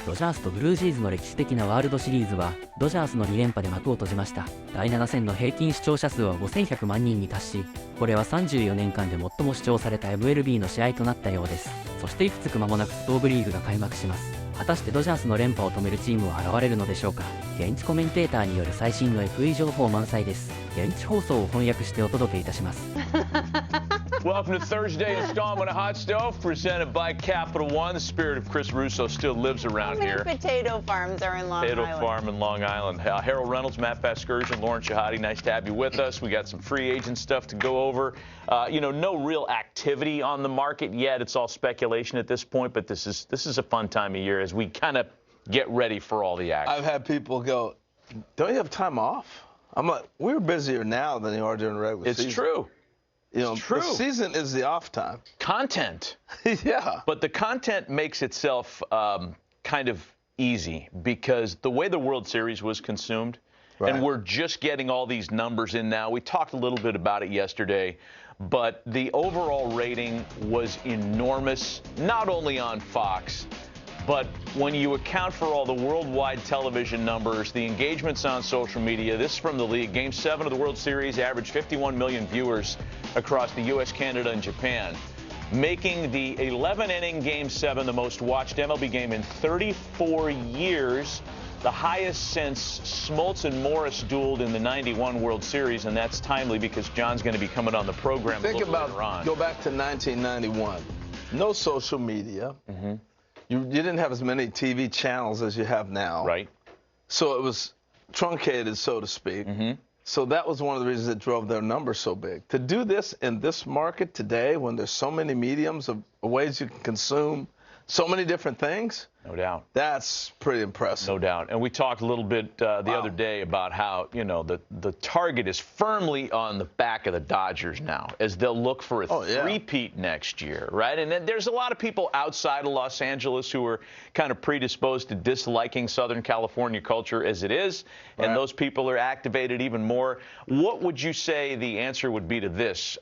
ドジャースとブルージェイズの歴史的なワールドシリーズはドジャースの2連覇で幕を閉じました。第7戦の平均視聴者数は5100万人に達し、これは34年間で最も視聴された MLB の試合となったようです。そしていくつく間もなくストーブリーグが開幕します。果たしてドジャースの連覇を止めるチームは現れるのでしょうか。現地コメンテーターによる最新の FA 情報満載です。現地放送を翻訳してお届けいたします。Welcome to Thursday installment of Hot Stove, presented by Capital One. The spirit of Chris Russo still lives around here. How many potato farms are in Long Island? Potato farm in Long Island. Harold Reynolds, Matt Vasgersian, Lauren Shahadi, nice to have you with us. We got some free agent stuff to go over. No real activity on the market yet. It's all speculation at this point, but this is a fun time of year as we kind of get ready for all the action. I've had people go, don't you have time off? I'm like, we're busier now than you are during the regular season. It's true. It's true. The season is the off time. Content. Yeah. But the content makes itself kind of easy because the way the World Series was consumed, right. And we're just getting all these numbers in now. We talked a little bit about it yesterday, but the overall rating was enormous, not only on Fox, but when you account for all the worldwide television numbers, the engagements on social media, this is from the league. Game 7 of the World Series averaged 51 million viewers across the U.S., Canada, and Japan, making the 11-inning Game 7 the most watched MLB game in 34 years, the highest since Smoltz and Morris dueled in the '91 World Series, and that's timely because John's going to be coming on the program Think a little about, later on. Go back to 1991. No social media. Mm-hmm. You didn't have as many TV channels as you have now. Right. So it was truncated, so to speak. Mm-hmm. So that was one of the reasons that drove their numbers so big. To do this in this market today, when there's so many mediums of ways you can consume so many different things, no doubt. That's pretty impressive. No doubt. And we talked a little bit the other day about how, the target is firmly on the back of the Dodgers now as they'll look for a three-peat next year, right? And then there's a lot of people outside of Los Angeles who are kind of predisposed to disliking Southern California culture as it is, and right. Those people are activated even more. What would you say the answer would be to this?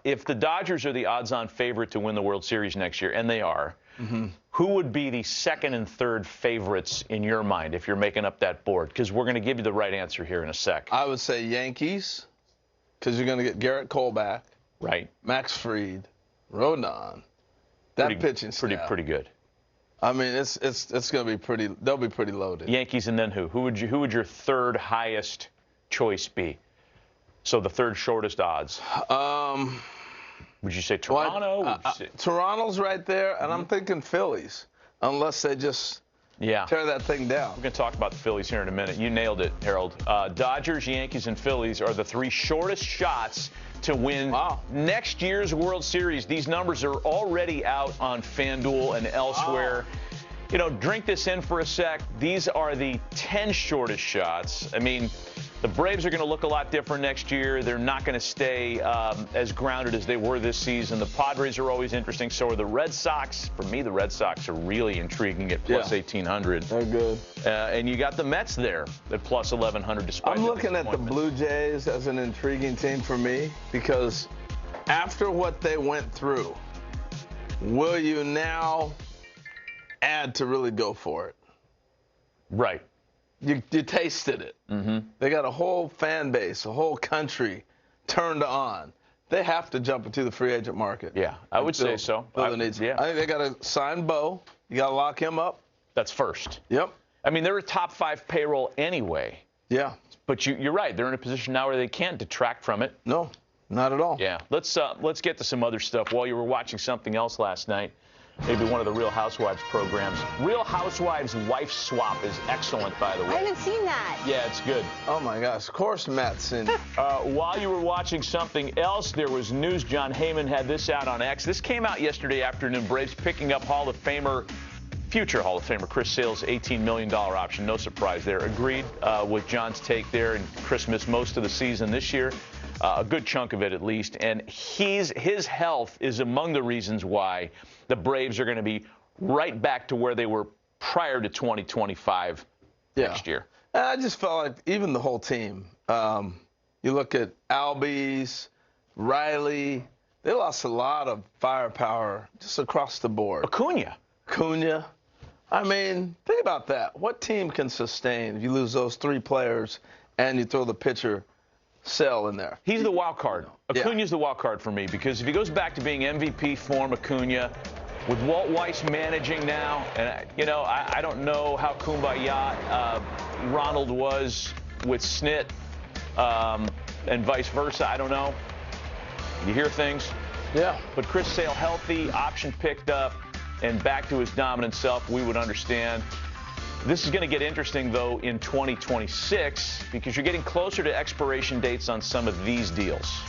If the Dodgers are the odds-on favorite to win the World Series next year, and they are, mm-hmm. Who would be the second and third favorites in your mind if you're making up that board? Because we're going to give you the right answer here in a sec. I would say Yankees, because you're going to get Garrett Cole back. Right. Max Fried, Rodon. That pitching staff. Pretty good. I mean, it's going to be pretty. They'll be pretty loaded. Yankees, and then who? Who would your third highest choice be? So the third shortest odds. Would you say Toronto? Toronto's right there, and I'm thinking Phillies, unless they just tear that thing down. We're going to talk about the Phillies here in a minute. You nailed it, Harold. Dodgers, Yankees, and Phillies are the three shortest shots to win next year's World Series. These numbers are already out on FanDuel and elsewhere. Drink this in for a sec. These are the 10 shortest shots. I mean, the Braves are going to look a lot different next year. They're not going to stay as grounded as they were this season. The Padres are always interesting. So are the Red Sox. For me, the Red Sox are really intriguing at plus 1,800. They're good. And you got the Mets there at plus 1,100. Despite I'm looking at the Blue Jays as an intriguing team for me because after what they went through, will you now add to really go for it? Right. You tasted it. Mm-hmm. They got a whole fan base, a whole country turned on. They have to jump into the free agent market. Yeah, I would say so. I think they got to sign Bo. You got to lock him up. That's first. Yep. I mean, they're a top 5 payroll anyway. Yeah. But you're right. They're in a position now where they can't detract from it. No, not at all. Yeah. Let's get to some other stuff. While you were watching something else last night, maybe one of the Real Housewives programs. Real Housewives Wife Swap is excellent, by the way. I haven't seen that. Yeah, it's good. Oh, my gosh. Of course Matt's in. While you were watching something else, there was news. John Heyman had this out on X. This came out yesterday afternoon. Braves picking up future Hall of Famer Chris Sale's $18 million option. No surprise there. Agreed with John's take there, and Chris missed most of the season this year. A good chunk of it, at least. And his health is among the reasons why the Braves are going to be right back to where they were prior to 2025 next year. I just felt like even the whole team. You look at Albies, Riley. They lost a lot of firepower just across the board. Acuna. I mean, think about that. What team can sustain if you lose those 3 players and you throw the pitcher Sale in there? He's the wild card. Yeah. Acuna's the wild card for me because if he goes back to being MVP form, Acuna, with Walt Weiss managing now, and I don't know how kumbaya Ronald was with Snit and vice versa. I don't know. You hear things. Yeah. But Chris Sale healthy, option picked up, and back to his dominant self, we would understand. This is going to get interesting, though, in 2026 because you're getting closer to expiration dates on some of these deals.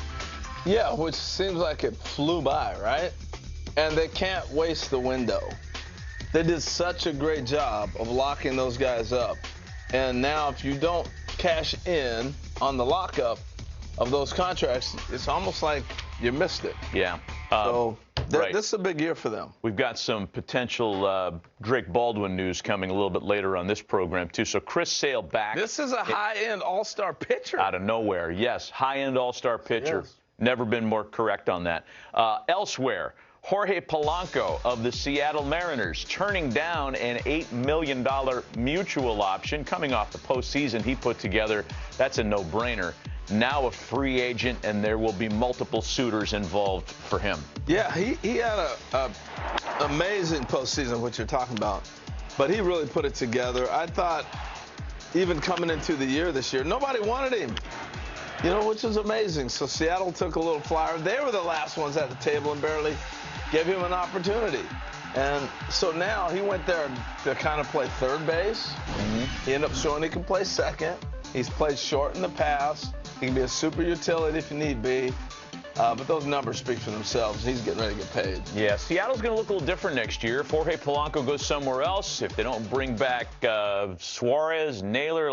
Yeah, which seems like it flew by, right? And they can't waste the window. They did such a great job of locking those guys up. And now if you don't cash in on the lockup of those contracts, it's almost like you missed it. Yeah. So right. This is a big year for them. We've got some potential Drake Baldwin news coming a little bit later on this program, too. So Chris Sale back. This is a high-end all-star pitcher. Out of nowhere, yes. High-end all-star pitcher. Yes. Never been more correct on that. Elsewhere, Jorge Polanco of the Seattle Mariners turning down an $8 million mutual option coming off the postseason he put together. That's a no-brainer. Now a free agent, and there will be multiple suitors involved for him. Yeah, he had a amazing postseason, what you're talking about. But he really put it together. I thought even coming into the year this year, nobody wanted him. Which is amazing. So Seattle took a little flyer. They were the last ones at the table and barely gave him an opportunity. And so now he went there to kind of play third base. Mm-hmm. He ended up showing he can play second. He's played short in the past. He can be a super utility if you need be. But those numbers speak for themselves. He's getting ready to get paid. Yeah, Seattle's going to look a little different next year. If Jorge Polanco goes somewhere else, if they don't bring back Suarez, Naylor,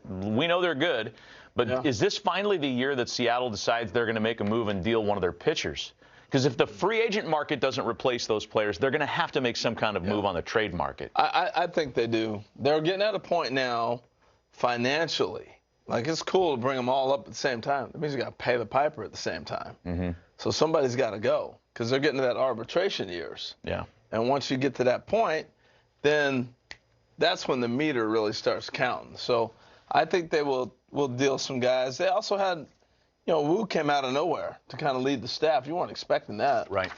we know they're good. But Is this finally the year that Seattle decides they're going to make a move and deal one of their pitchers? Because if the free agent market doesn't replace those players, they're going to have to make some kind of move on the trade market. I think they do. They're getting at a point now financially. It's cool to bring them all up at the same time. That means you got to pay the piper at the same time. Mm-hmm. So somebody's got to go because they're getting to that arbitration years. Yeah. And once you get to that point, then that's when the meter really starts counting. So I think they will deal some guys. They also had, Wu came out of nowhere to kind of lead the staff. You weren't expecting that. Right.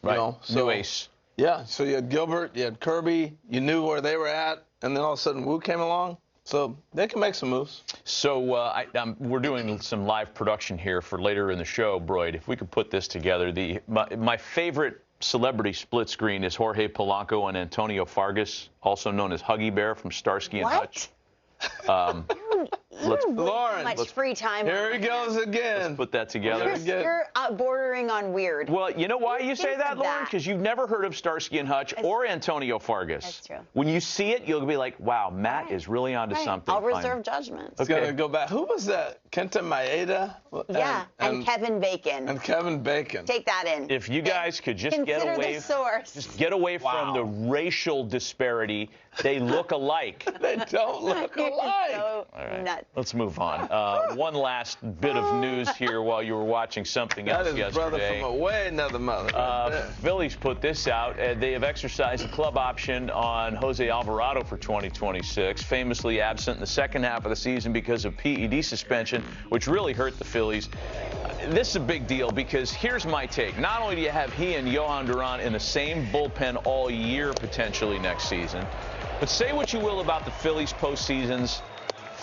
So, new ace. Yeah. So you had Gilbert, you had Kirby. You knew where they were at, and then all of a sudden Wu came along. So they can make some moves. So we're doing some live production here for later in the show, Broyd. If we could put this together, my favorite celebrity split screen is Jorge Polanco and Antonio Fargas, also known as Huggy Bear from Starsky and Hutch. Lauren, much free time. Here he goes again. Let's put that together. You're bordering on weird. Well, you know why you say that, Lauren? Because you've never heard of Starsky and Hutch or Antonio Fargas. That's true. When you see it, you'll be like, wow, Matt is really onto something. I'll reserve judgment. It's going to go back. Who was that? Kenta Maeda? Yeah, and Kevin Bacon. And Kevin Bacon. Take that in. If you guys could just get away from the racial disparity, they look alike. They don't look alike. So all right, nuts. let's move on. One last bit of news here while you were watching something else yesterday. Brother from a way another mother. Phillies put this out. They have exercised a club option on Jose Alvarado for 2026, famously absent in the second half of the season because of PED suspension, which really hurt the Phillies. This is a big deal because here's my take. Not only do you have he and Johan Duran in the same bullpen all year potentially next season, but say what you will about the Phillies postseasons.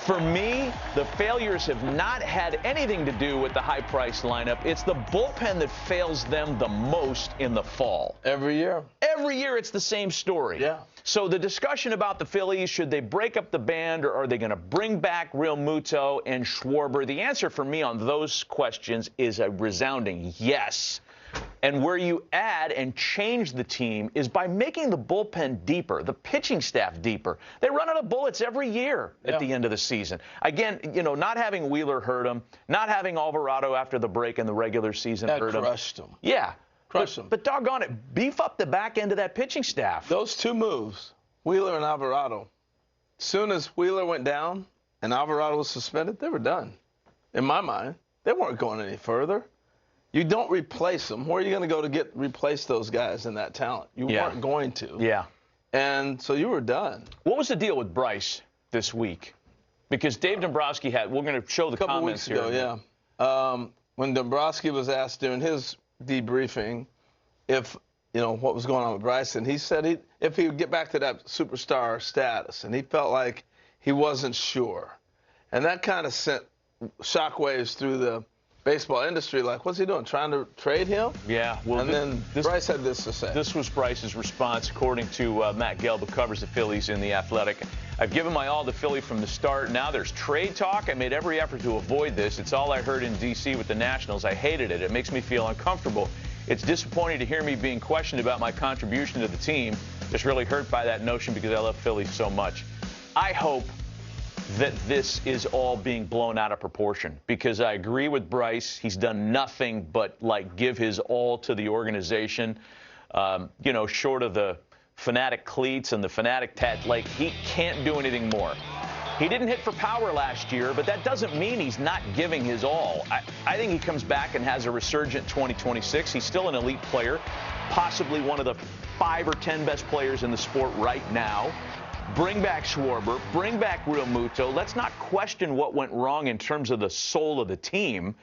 For me, the failures have not had anything to do with the high-priced lineup. It's the bullpen that fails them the most in the fall. Every year. Every year it's the same story. Yeah. So the discussion about the Phillies, should they break up the band or are they going to bring back Real Muto and Schwarber? The answer for me on those questions is a resounding yes. And where you add and change the team is by making the bullpen deeper, the pitching staff deeper. They run out of bullets every year at the end of the season. Again, not having Wheeler hurt them, not having Alvarado after the break in the regular season hurt them. Crushed them. Yeah. Crushed them. But doggone it, beef up the back end of that pitching staff. Those two moves, Wheeler and Alvarado, soon as Wheeler went down and Alvarado was suspended, they were done. In my mind, they weren't going any further. You don't replace them. Where are you going to go to replace those guys and that talent? You weren't going to. Yeah. And so you were done. What was the deal with Bryce this week? Because Dave Dombrowski we're going to show the comments here. A couple weeks ago, yeah. When Dombrowski was asked during his debriefing if, what was going on with Bryce, and he said if he would get back to that superstar status, and he felt like he wasn't sure. And that kind of sent shockwaves through the baseball industry, like, what's he doing, trying to trade him? Yeah. Well, and then Bryce had this to say. This was Bryce's response, according to Matt Gelb, who covers the Phillies in The Athletic. I've given my all to Philly from the start. Now there's trade talk. I made every effort to avoid this. It's all I heard in D.C. with the Nationals. I hated it. It makes me feel uncomfortable. It's disappointing to hear me being questioned about my contribution to the team. Just really hurt by that notion because I love Philly so much. I hope that this is all being blown out of proportion, because I agree with Bryce. He's done nothing but give his all to the organization. Short of the fanatic cleats and the fanatic he can't do anything more. He didn't hit for power last year, but that doesn't mean he's not giving his all. I think he comes back and has a resurgent 2026. He's still an elite player, possibly one of the 5 or 10 best players in the sport right now. Bring back Schwarber, bring back Real Muto. Let's not question what went wrong in terms of the soul of the team.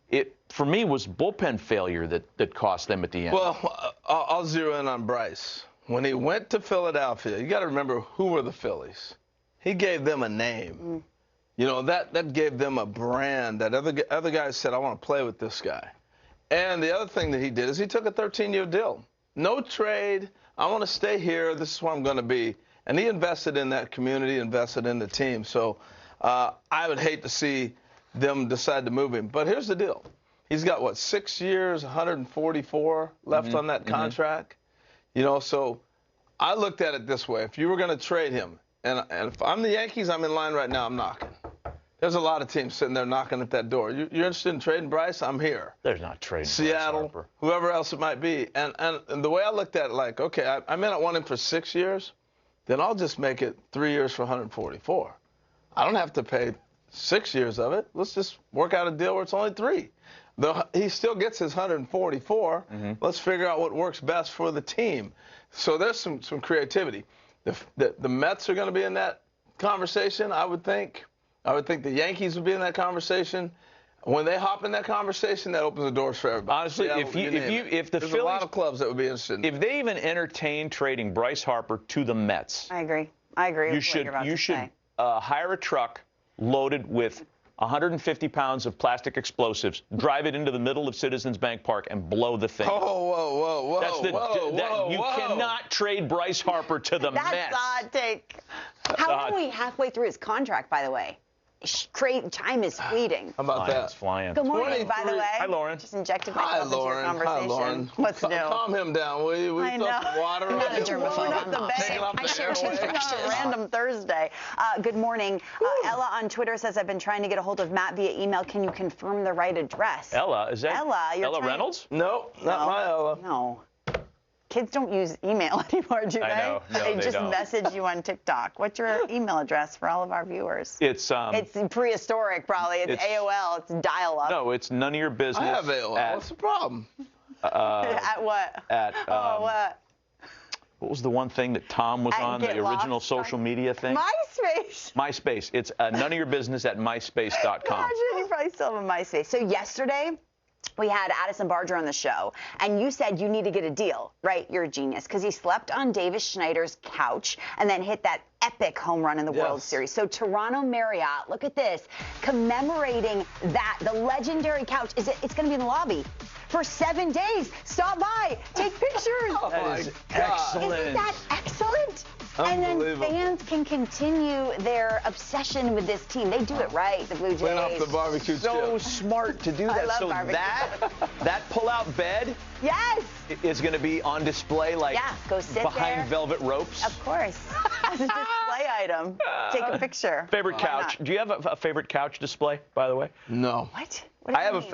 It, for me, was bullpen failure that cost them at the end. Well, I'll zero in on Bryce. When he went to Philadelphia, you got to remember who were the Phillies. He gave them a name. That gave them a brand that other guys said, I want to play with this guy. And the other thing that he did is he took a 13-year deal. No trade. I want to stay here. This is where I'm going to be. And he invested in that community, invested in the team. So I would hate to see them decide to move him. But here's the deal. He's got, 6 years, 144 left on that contract? So I looked at it this way. If you were going to trade him, and if I'm the Yankees, I'm in line right now, I'm knocking. There's a lot of teams sitting there knocking at that door. You're interested in trading Bryce? I'm here. There's not trading Seattle, Bryce Harper. Whoever else it might be. And the way I looked at it, okay, I may not want him for 6 years. Then I'll just make it 3 years for 144. I don't have to pay 6 years of it. Let's just work out a deal where it's only 3. He still gets his 144. Let's figure out what works best for the team. So there's some creativity. The Mets are going to be in that conversation, I would think. I would think the Yankees would be in that conversation. When they hop in that conversation, that opens the doors for everybody. Honestly, if the There's Phillies, a lot of clubs that would be interested in if they even entertain trading Bryce Harper to the Mets, I agree. You should hire a truck loaded with 150 pounds of plastic explosives, drive it into the middle of Citizens Bank Park, and blow the thing. Whoa. You cannot trade Bryce Harper to the Mets. That's a hot take. How are we halfway through his contract, by the way? Time is fleeting. How about that? It's flying. Good morning, by the way. Hi, Lauren. Just injected myself into your conversation. Hi, Lauren. What's new? Calm him down, will you? I know. Some water I'm not a on germaphobe. I'm not. I share toothbrushes. On a random Thursday. Good morning. Ella on Twitter says, I've been trying to get a hold of Matt via email. Can you confirm the right address? Ella, is that Ella Reynolds? No, not my Ella. No. Kids don't use email anymore, do they? I know. No, they just don't. message you on TikTok. What's your email address for all of our viewers? It's prehistoric, probably. It's AOL. It's dial-up. No, it's none of your business. I have AOL. What's the problem? At what? What was the one thing that Tom was on, the original social media thing? MySpace. It's none of your business at myspace.com. Imagine, you probably still have a MySpace. So yesterday, we had Addison Barger on the show, and you said you need to get a deal, right? You're a genius, because he slept on Davis Schneider's couch and then hit that epic home run in the World Series. So Toronto Marriott, look at this, commemorating that, the legendary couch. It's going to be in the lobby for 7 days. Stop by, take pictures. That is excellent. Isn't that excellent? And then fans can continue their obsession with this team. They do it right, the Blue Jays. Clean up the barbecue so smart to do that. I love so barbecue. that pull-out bed is going to be on display go sit behind there. velvet ropes. Of course. As a display item. Take a picture. Favorite couch. Do you have a favorite couch display, by the way? No. What? I have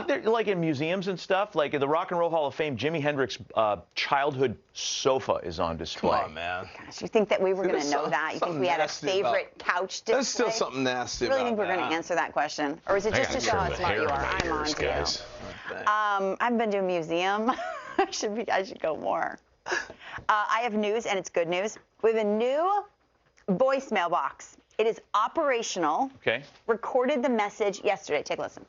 they're like in museums and stuff. Like in the Rock and Roll Hall of Fame, Jimi Hendrix's childhood sofa is on display. Come on, man. Gosh, you think that we were going to know that? You think we had a favorite couch display? There's still something nasty about I really think we're going to answer that question. Or is it just to show how smart you are? I'm on to you. I've been to a museum. I should go more. I have news, and it's good news. We have a new voicemail box. It is operational. Okay. Recorded the message yesterday. Take a listen.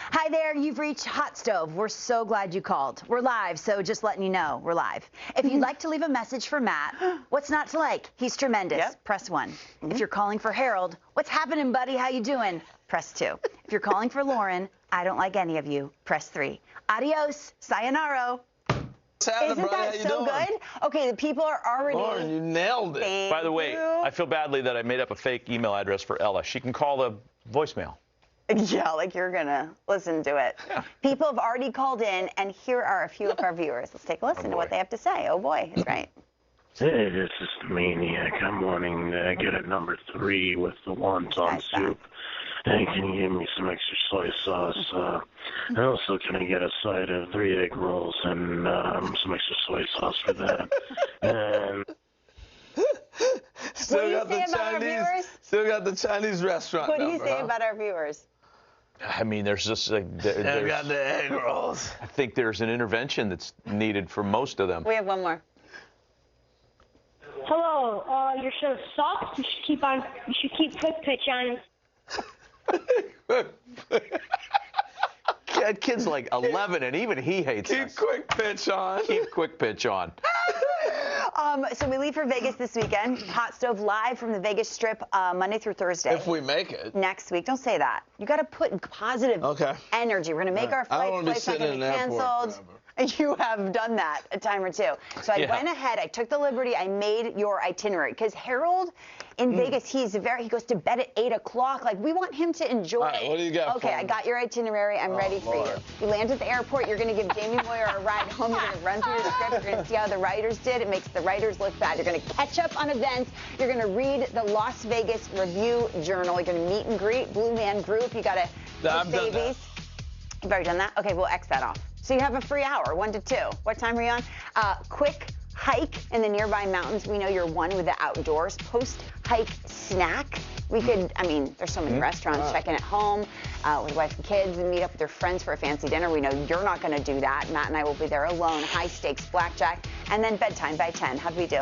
Hi there, you've reached Hot Stove. We're so glad you called. We're live, so just letting you know, we're live. If you'd like to leave a message for Matt, what's not to like? He's tremendous. Yep. Press 1. If you're calling for Harold, what's happening, buddy? How you doing? Press 2. If you're calling for Lauren, I don't like any of you. Press 3. Adios. Sayonara. Isn't that so good? Okay, the people are already... Lauren, you nailed it. Thank By the way, you. I feel badly that I made up a fake email address for Ella. She can call the voicemail. Yeah, like you're gonna listen to it. Yeah. People have already called in, and here are a few of our viewers. Let's take a listen to what they have to say. Oh boy, that's right. Hey, this is the Maniac. I'm wanting to get a number 3 with the wonton Nice, soup. And can you give me some extra soy sauce? And also, can I get a side of 3 egg rolls and some extra soy sauce for that? And What do you say about our viewers? Still got the Chinese restaurant What do you number, say huh? about our viewers? I mean, there's just like Still got there's, the egg rolls. I think there's an intervention that's needed for most of them. We have one more. Hello, your show sucks. You should keep quick pitch on. Kid's like 11, and even he hates Keep us. quick pitch on. Keep quick pitch on. So we leave for Vegas this weekend. Hot Stove live from the Vegas Strip Monday through Thursday. If we make it. Next week. Don't say that. You got to put positive energy. We're going to make our I don't wanna be flight's not sitting going to in be an airport canceled. forever. You have done that a time or two. So I went ahead. I took the liberty. I made your itinerary because Harold in Vegas, he goes to bed at 8 o'clock. Like, we want him to enjoy. All right, what do you got Okay, for I me? got your itinerary. I'm ready for Lord. you. You land at the airport. You're going to give Jamie Moyer a ride home. You're going to run through the script. You're going to see how the writers did. It makes the writers look bad. You're going to catch up on events. You're going to read the Las Vegas Review Journal. You're going to meet and greet Blue Man Group. You got to I've done that. You've already done that? Okay, we'll X that off. So you have a free hour, 1 to 2. What time are you on? Quick hike in the nearby mountains. We know you're one with the outdoors. Post-hike snack. We could, I mean, there's so many restaurants. Check in at home with wife and kids and meet up with their friends for a fancy dinner. We know you're not going to do that. Matt and I will be there alone. High stakes blackjack. And then bedtime by 10. How do we do?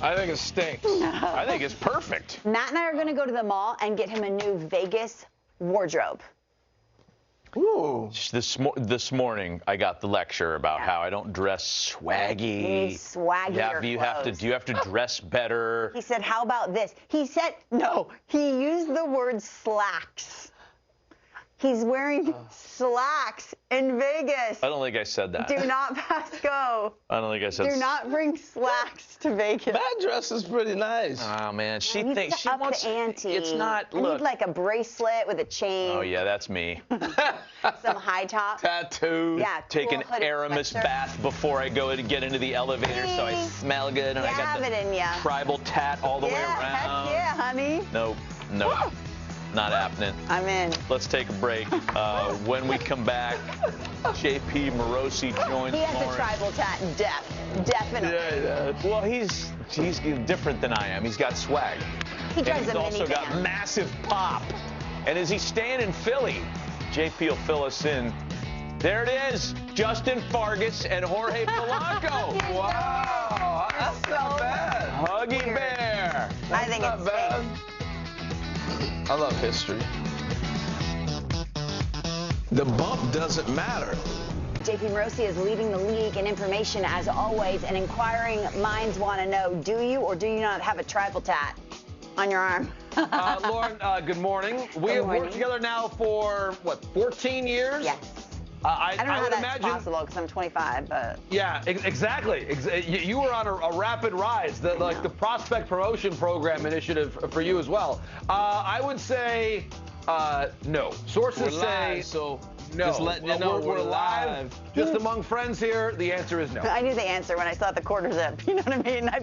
I think it stinks. I think it's perfect. Matt and I are going to go to the mall and get him a new Vegas wardrobe. Ooh. This morning, I got the lecture about how I don't dress swaggy. You need swaggier Do you have to dress better? He said, how about this? He said, no, he used the word slacks. He's wearing slacks in Vegas. I don't think I said that. Do not pass go. I don't think I said. Do not bring slacks to Vegas. That dress is pretty nice. Oh man, she Needs thinks to she up wants. the ante. It's not. I Look. need like a bracelet with a chain. Oh yeah, that's me. Some high top. Tattoo. Yeah, Take cool an hooded Aramis sweatshirt. bath before I go to get into the elevator, so I smell good, and You I got have the it in ya. tribal tat all the way Yeah, around. heck yeah, honey. Nope. Not happening. I'm in. Let's take a break. When we come back, JP Morosi joins He has a Lawrence. tribal tat, definitely. Yeah. Well, he's different than I am. He's got swag. He And drives he's a also got minivan. massive pop. And is he staying in Philly? JP will fill us in. There it is. Justin Fargas and Jorge Polanco. Wow. That's not bad. Huggy Weird. Bear. I think Not it's bad. fake. I love history. The bump doesn't matter. JP Morosi is leading the league in information as always, and inquiring minds want to know, do you or do you not have a tribal tat on your arm? Lauren, good morning. We have morning. worked together now for, 14 years? Yes. I I don't know how would that's imagine. possible because I'm 25, but Yeah, exactly. You were on a rapid rise, like the prospect promotion program initiative for you as well. I would say no. Sources We're say live, so no. just letting you know we're we're live. live. Just among friends here, the answer is no. I knew the answer when I saw the quarter zip. You know what I mean? I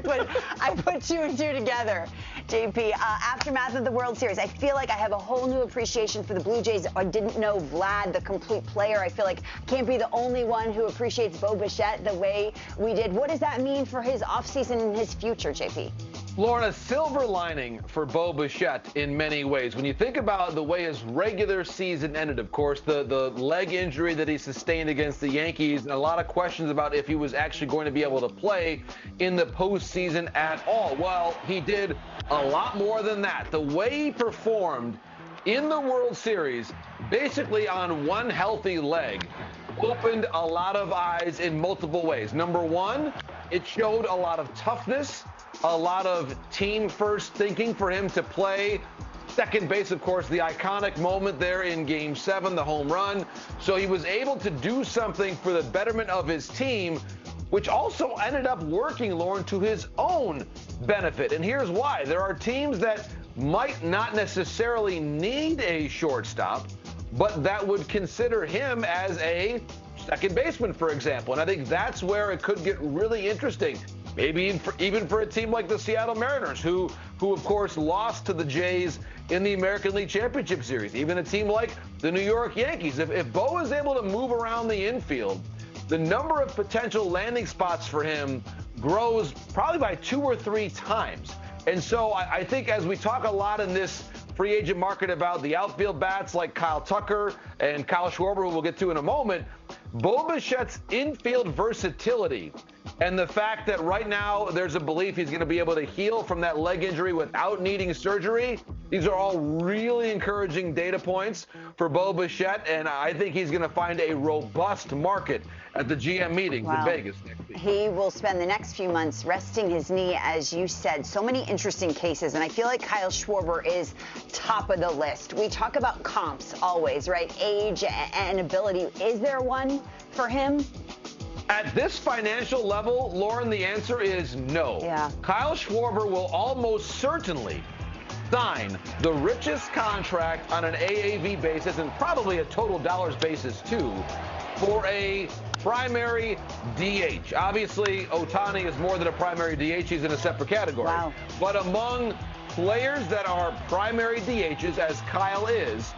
put 2 and 2 together. JP, aftermath of the World Series, I feel like I have a whole new appreciation for the Blue Jays. I didn't know Vlad, the complete player. I feel like I can't be the only one who appreciates Bo Bichette the way we did. What does that mean for his offseason and his future, JP? Lauren, a silver lining for Bo Bichette in many ways. When you think about the way his regular season ended, of course, the leg injury that he sustained against the Yankees, and a lot of questions about if he was actually going to be able to play in the postseason at all. Well, he did a lot more than that. The way he performed in the World Series, basically on one healthy leg, opened a lot of eyes in multiple ways. Number one, it showed a lot of toughness, a lot of team-first thinking for him to play second base, of course, the iconic moment there in Game 7, the home run. So he was able to do something for the betterment of his team, which also ended up working, Lauren, to his own benefit. And here's why. There are teams that might not necessarily need a shortstop, but that would consider him as a second baseman, for example. And I think that's where it could get really interesting. Maybe even for a team like the Seattle Mariners, who of course lost to the Jays in the American League Championship Series. Even a team like the New York Yankees. If Bo is able to move around the infield, the number of potential landing spots for him grows probably by 2 or 3 times. And so I think as we talk a lot in this free agent market about the outfield bats like Kyle Tucker and Kyle Schwarber, who we'll get to in a moment, Bo Bichette's infield versatility and the fact that right now there's a belief he's going to be able to heal from that leg injury without needing surgery, these are all really encouraging data points for Bo Bichette, and I think he's going to find a robust market at the GM meetings in Vegas next week. He will spend the next few months resting his knee, as you said. So many interesting cases, and I feel like Kyle Schwarber is top of the list. We talk about comps always, right? Age and ability. Is there one for him? At this financial level, Lauren, the answer is no. Yeah. Kyle Schwarber will almost certainly sign the richest contract on an AAV basis and probably a total dollars basis too for a primary DH. Obviously, Ohtani is more than a primary DH. He's in a separate category. Wow. But among players that are primary DHs, as Kyle is,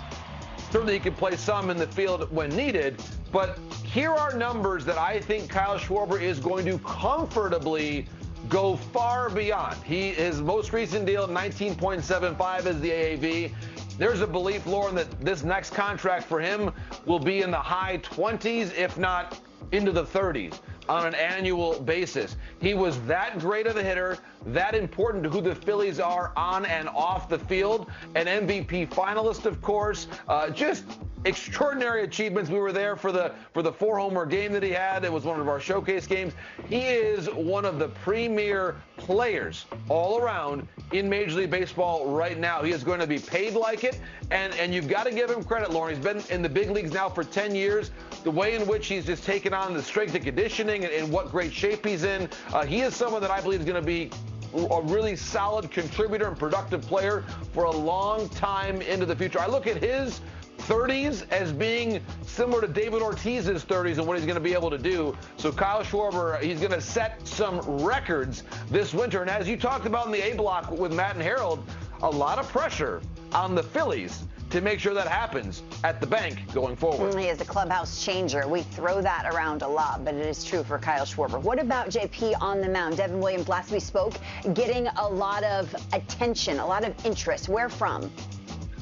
certainly he can play some in the field when needed, but here are numbers that I think Kyle Schwarber is going to comfortably go far beyond. His most recent deal, 19.75 is the AAV. There's a belief, Lauren, that this next contract for him will be in the high 20s, if not into the 30s on an annual basis. He was that great of a hitter, that important to who the Phillies are on and off the field. An MVP finalist, of course. Just extraordinary achievements. We were there for the 4-homer game that he had. It was one of our showcase games. He is one of the premier players all around in Major League Baseball right now. He is going to be paid like it, and you've got to give him credit, Lauren. He's been in the big leagues now for 10 years. The way in which he's just taken on the strength and conditioning and what great shape he's in. He is someone that I believe is going to be a really solid contributor and productive player for a long time into the future. I look at his 30s as being similar to David Ortiz's 30s and what he's going to be able to do. So Kyle Schwarber, he's going to set some records this winter. And as you talked about in the A block with Matt and Harold, a lot of pressure on the Phillies to make sure that happens at the bank going forward. He is a clubhouse changer. We throw that around a lot, but it is true for Kyle Schwarber. What about JP on the mound? Devin Williams, last we spoke, getting a lot of attention, a lot of interest. Where from?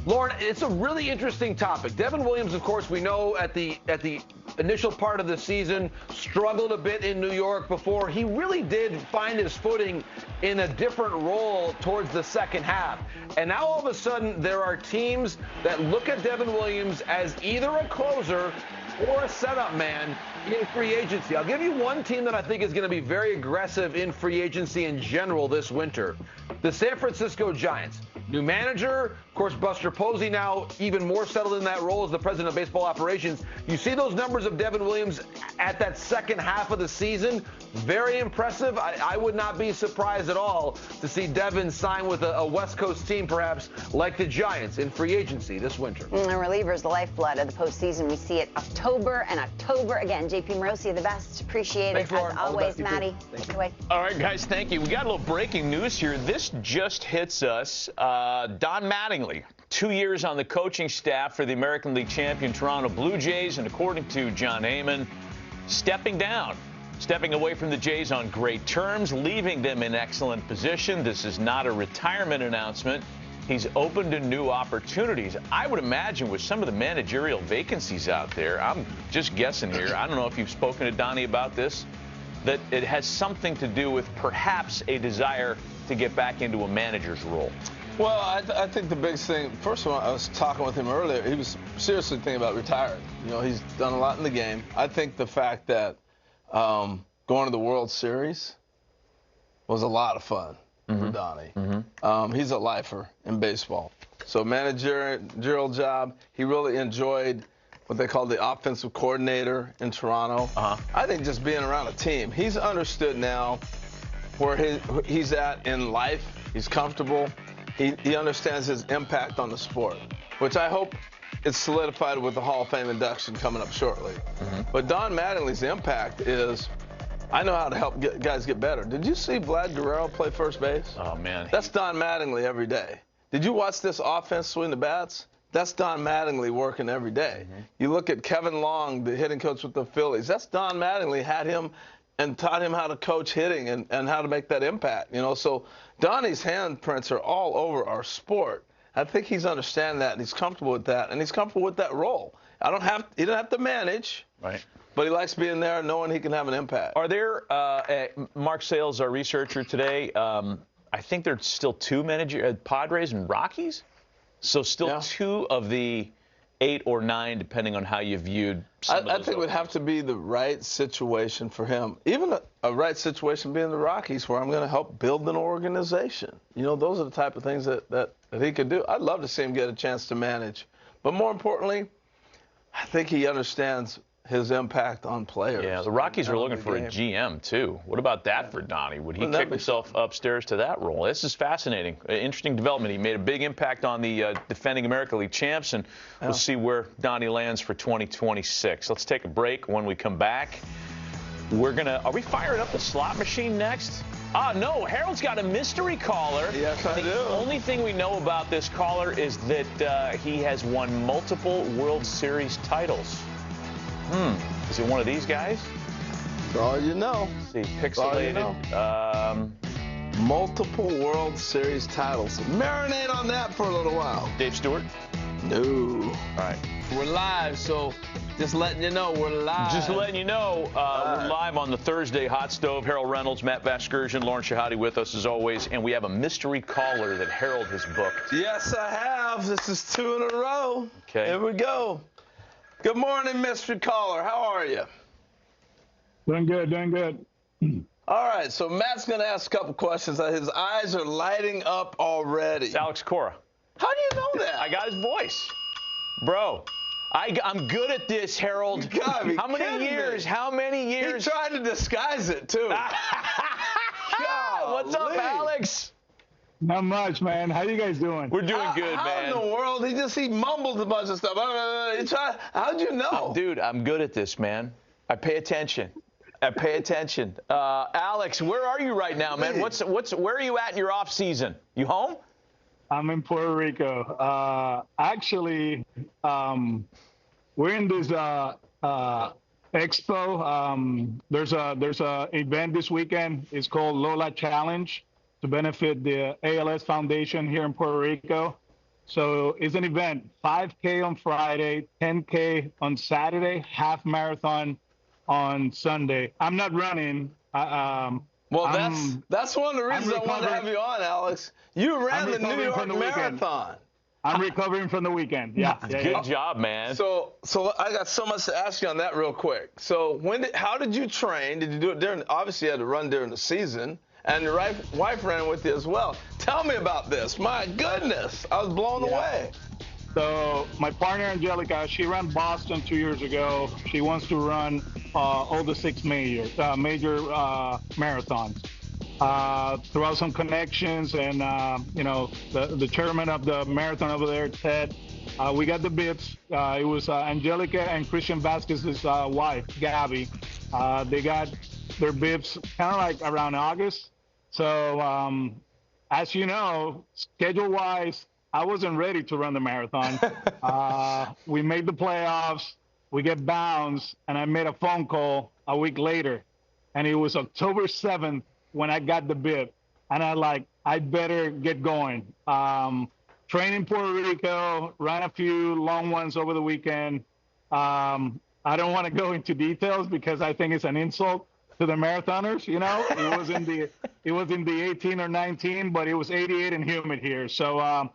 Lauren, it's a really interesting topic. Devin Williams, of course, we know at the initial part of the season struggled a bit in New York before he really did find his footing in a different role towards the second half. And now all of a sudden there are teams that look at Devin Williams as either a closer or a setup man in free agency. I'll give you one team that I think is going to be very aggressive in free agency in general this winter. The San Francisco Giants. New manager, of course, Buster Posey now even more settled in that role as the president of baseball operations. You see those numbers of Devin Williams at that second half of the season, very impressive. I would not be surprised at all to see Devin sign with a West Coast team, perhaps like the Giants in free agency this winter. And relievers, the lifeblood of the postseason. We see it October and October again. JP Morosi, the best. Appreciate it. Thanks, as always, Maddie. Take it away. All right, guys, thank you. We got a little breaking news here. This just hits us. Don Mattingly, 2 years on the coaching staff for the American League champion Toronto Blue Jays, and according to John Heyman, stepping down Stepping away from the Jays on great terms, leaving them in excellent position. This is not a retirement announcement. He's open to new opportunities. I would imagine with some of the managerial vacancies out there, I'm just guessing here, I don't know if you've spoken to Donnie about this, that it has something to do with perhaps a desire to get back into a manager's role. Well, I think the biggest thing, first of all, I was talking with him earlier, he was seriously thinking about retiring. You know, he's done a lot in the game. I think the fact that going to the World Series was a lot of fun for Donnie. He's a lifer in baseball. So managerial job, he really enjoyed what they call the offensive coordinator in Toronto. I think just being around a team, he's understood now where he's at in life. He's comfortable. He understands his impact on the sport, which I hope is solidified with the Hall of Fame induction coming up shortly. But Don Mattingly's impact is, I know how to help guys get better. Did you see Vlad Guerrero play first base? Oh, man. That's Don Mattingly every day. Did you watch this offense swing the bats? That's Don Mattingly working every day. You look at Kevin Long, the hitting coach with the Phillies. That's Don Mattingly, had him and taught him how to coach hitting and how to make that impact. You know, so Donnie's handprints are all over our sport. I think he's understanding that, and he's comfortable with that, and he's comfortable with that role. He doesn't have to manage. Right. But he likes being there and knowing he can have an impact. Are there, Mark Sales, our researcher today, I think there's still two Padres and Rockies? So still two of the 8 or 9, depending on how you viewed some of those. I think it would have to be the right situation for him. Even a right situation being the Rockies, where I'm going to help build an organization. You know, those are the type of things that he could do. I'd love to see him get a chance to manage. But more importantly, I think he understands his impact on players. Yeah, the Rockies are looking for a GM, too. What about that for Donnie? Would he kick himself upstairs to that role? This is fascinating. Interesting development. He made a big impact on the defending American League champs, and we'll see where Donnie lands for 2026. Let's take a break. When we come back, are we firing up the slot machine next? No, Harold's got a mystery caller. Yes, I do. The only thing we know about this caller is that he has won multiple World Series titles. Is it one of these guys? That's all you know. Let's see, pixelated. Multiple World Series titles. Marinate on that for a little while. Dave Stewart? No. All right. We're live, so just letting you know we're live. Just letting you know we're live on the Thursday Hot Stove. Harold Reynolds, Matt Vasgersian, Lauren Shahadi with us as always, and we have a mystery caller that Harold has booked. Yes, I have. This is 2 in a row. Okay. Here we go. Good morning, mystery caller. How are you? Doing good, doing good. All right, so Matt's going to ask a couple questions. His eyes are lighting up already. It's Alex Cora. How do you know that? I got his voice. Bro, I'm good at this, Harold. You gotta be How many kidding years? me. How many years? He tried to disguise it, too. What's up, Alex? Not much, man. How you guys doing? We're doing good, how man. How in the world? He mumbled a bunch of stuff. How'd you know? Dude, I'm good at this, man. I pay attention. Alex, where are you right now, man? Where are you at in your off season? You home? I'm in Puerto Rico. Actually, we're in this expo. There's a event this weekend. It's called Lola Challenge to benefit the ALS Foundation here in Puerto Rico. So it's an event, 5K on Friday, 10K on Saturday, half marathon on Sunday. I'm not running. Well, that's one of the reasons I wanted to have you on, Alex. You ran the New York Marathon. I'm recovering from the weekend. Yeah. Good job, man. So I got so much to ask you on that real quick. So how did you train? Did you do it obviously you had to run during the season, and your wife ran with you as well. Tell me about this. My goodness, I was blown away. So my partner, Angelica, she ran Boston 2 years ago. She wants to run all the 6 major marathons. Throughout some connections and, the chairman of the marathon over there said, we got the bibs. It was Angelica and Christian Vasquez's wife, Gabby. They got their bibs kind of like around August. So, as you know, schedule-wise, I wasn't ready to run the marathon. We made the playoffs. We get bounced, and I made a phone call a week later. and it was October 7th when I got the bib, and I better get going. Train in Puerto Rico, ran a few long ones over the weekend. I don't want to go into details because I think it's an insult to the marathoners. You know, it was in the 18 or 19, but it was 88 and humid here. So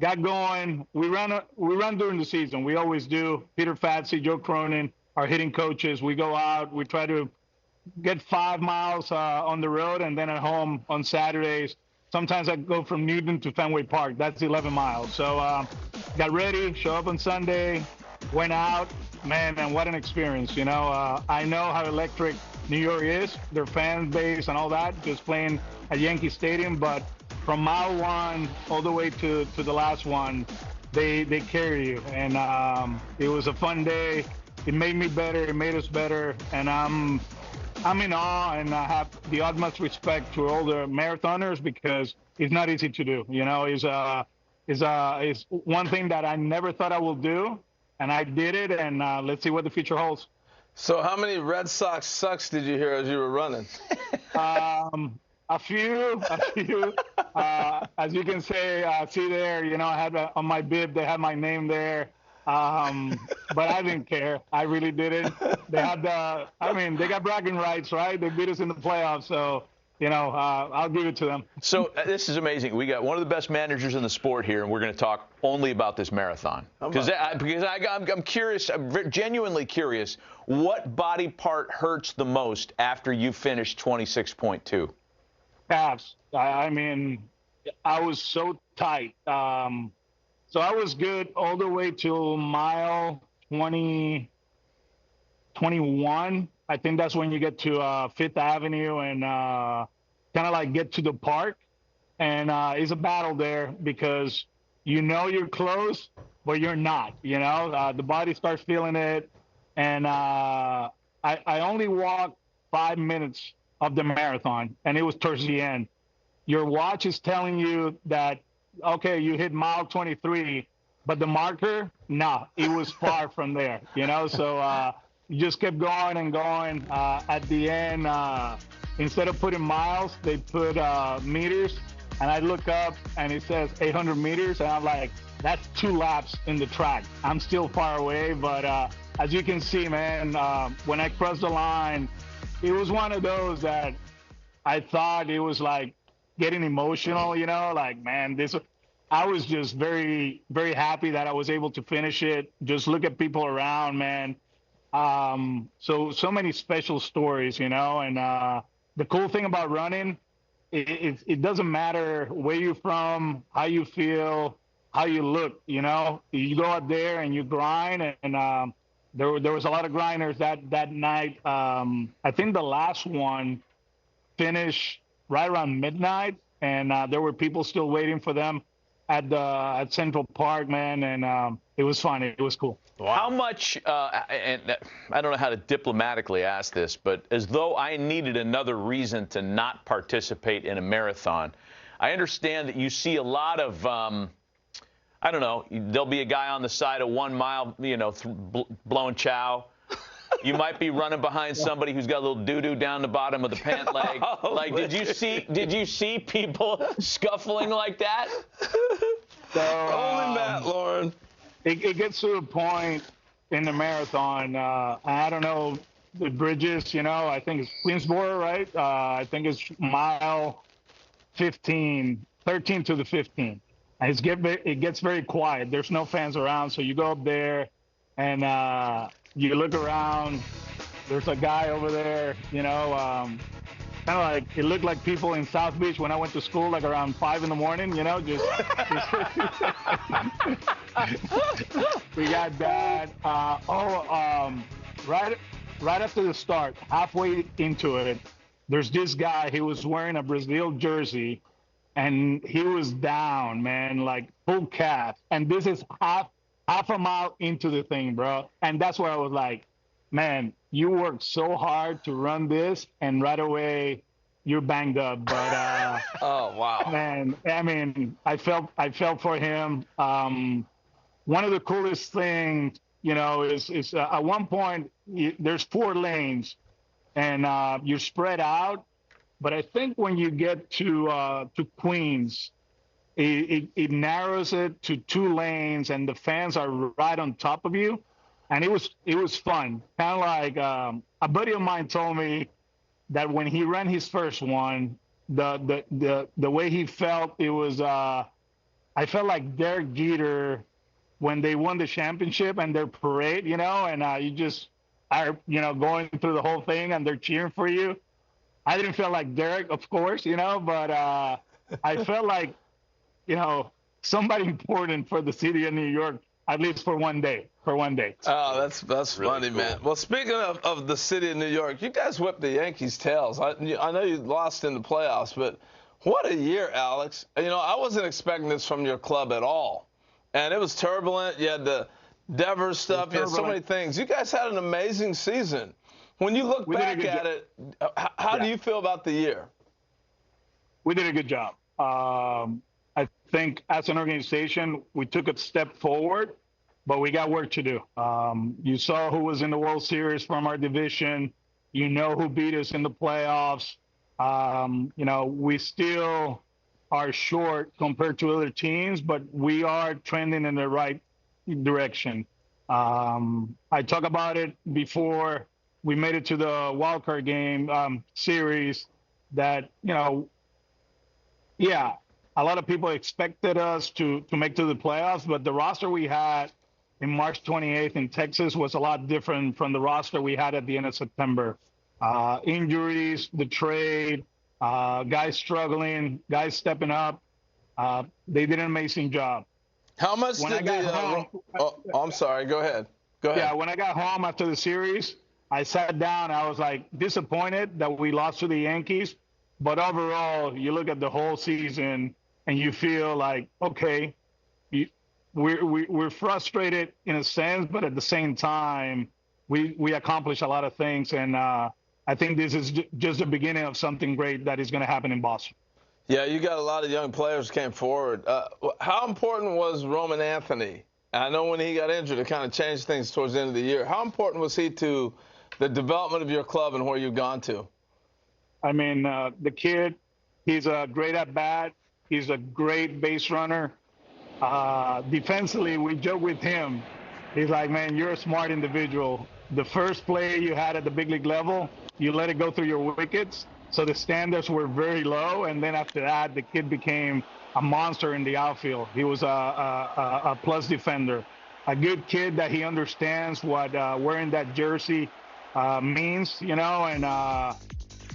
got going. We run during the season. We always do. Peter Fatsi, Joe Cronin, our hitting coaches. We go out. We try to get 5 miles on the road and then at home on Saturdays. Sometimes I go from Newton to Fenway Park. That's 11 miles. So got ready, show up on Sunday, went out. Man, and what an experience. You know, I know how electric New York is, their fan base and all that, just playing at Yankee Stadium. But from mile one all the way to the last one, they carry you. And it was a fun day. It made me better. It made us better. And I'm in awe, and I have the utmost respect to all the marathoners because it's not easy to do. You know, it's one thing that I never thought I would do, and I did it. And let's see what the future holds. So how many Red Sox sucks did you hear as you were running? A few. As you can see there, you know, I had on my bib, they had my name there. But I didn't care. I really didn't. They had they got bragging rights, right? They beat us in the playoffs. So, you know, I'll give it to them. So this is amazing. We got one of the best managers in the sport here, and we're going to talk only about this marathon. Because I'm curious, I'm genuinely curious, what body part hurts the most after you finish 26.2? Calves. I mean, I was so tight. So I was good all the way till mile 21. I think that's when you get to Fifth Avenue and kind of like get to the park. And it's a battle there because you know you're close, but you're not. You know, the body starts feeling it. And I only walked 5 minutes of the marathon, and it was towards the end. Your watch is telling you that, okay, you hit mile 23, but the marker, no, it was far from there, you know? So you just kept going and going. At the end, instead of putting miles, they put meters, and I look up and it says 800 meters, and I'm like, that's 2 laps in the track. I'm still far away, but as you can see, man, when I crossed the line, it was one of those that I thought it was like getting emotional, you know, like, man, I was just very, very happy that I was able to finish it. Just look at people around, man. So many special stories, you know, and the cool thing about running, it doesn't matter where you're from, how you feel, how you look, you know. You go out there and you grind, and there was a lot of grinders that night. I think the last one finished right around midnight, and there were people still waiting for them at Central Park, man, and it was fun. It was cool. Wow. How much, and I don't know how to diplomatically ask this, but as though I needed another reason to not participate in a marathon, I understand that you see a lot of, I don't know, there'll be a guy on the side of 1 mile, you know, blowing chow. You might be running behind somebody who's got a little doo-doo down the bottom of the pant leg. Like, did you see people scuffling like that? So, Holy Matt, Lauren. It gets to a point in the marathon. I don't know the bridges. You know, I think it's Queensboro, right? I think it's mile 13 to the 15. And it gets very quiet. There's no fans around, so you go up there and you look around. There's a guy over there, you know, kind of like, it looked like people in South Beach when I went to school, like around 5 in the morning, you know, just we got that. Right after the start, halfway into it, there's this guy, he was wearing a Brazil jersey, and he was down, man, like full calf. And this is half a mile into the thing, bro. And that's where I was like, man, you worked so hard to run this, and right away you're banged up. But oh wow, man, I mean, I felt for him. One of the coolest things, you know, is at one point there's 4 lanes, and you're spread out. But I think when you get to Queens, it narrows it to 2 lanes, and the fans are right on top of you, and it was fun. Kind of like a buddy of mine told me that when he ran his first one, the way he felt, it was I felt like Derek Jeter when they won the championship and their parade, you know, and you just are, you know, going through the whole thing and they're cheering for you. I didn't feel like Derek, of course, you know, but I felt like, you know, somebody important for the city of New York, at least for one day. Oh, that's Really funny, cool. man. Well, speaking of the city of New York, you guys whipped the Yankees' tails. I know you lost in the playoffs, but what a year, Alex. You know, I wasn't expecting this from your club at all. And it was turbulent. You had the Devers stuff. You had so many things. You guys had an amazing season. When you look back at it, how do you feel about the year? We did a good job. I think as an organization, we took a step forward, but we got work to do. You saw who was in the World Series from our division. You know who beat us in the playoffs. You know, we still are short compared to other teams, but we are trending in the right direction. I talked about it before we made it to the wildcard game series that, you know, yeah, a lot of people expected us to make to the playoffs, but the roster we had in March 28th in Texas was a lot different from the roster we had at the end of September. Injuries, the trade, guys struggling, guys stepping up. They did an amazing job. How much When did I got home, I'm sorry. Go ahead. Yeah, when I got home after the series, I sat down. I was like disappointed that we lost to the Yankees. But overall, you look at the whole season and you feel like, okay, we're frustrated in a sense, but at the same time, we accomplished a lot of things. And I think this is just the beginning of something great that is going to happen in Boston. Yeah, you got a lot of young players came forward. How important was Roman Anthony? I know when he got injured, it kind of changed things towards the end of the year. How important was he to the development of your club and where you've gone to? I mean, the kid, he's a great at-bat. He's a great base runner. Defensively, we joke with him. He's like, man, you're a smart individual. The first play you had at the big league level, you let it go through your wickets. So the standards were very low. And then after that, the kid became a monster in the outfield. He was a plus defender, a good kid that he understands what wearing that jersey means, you know, and,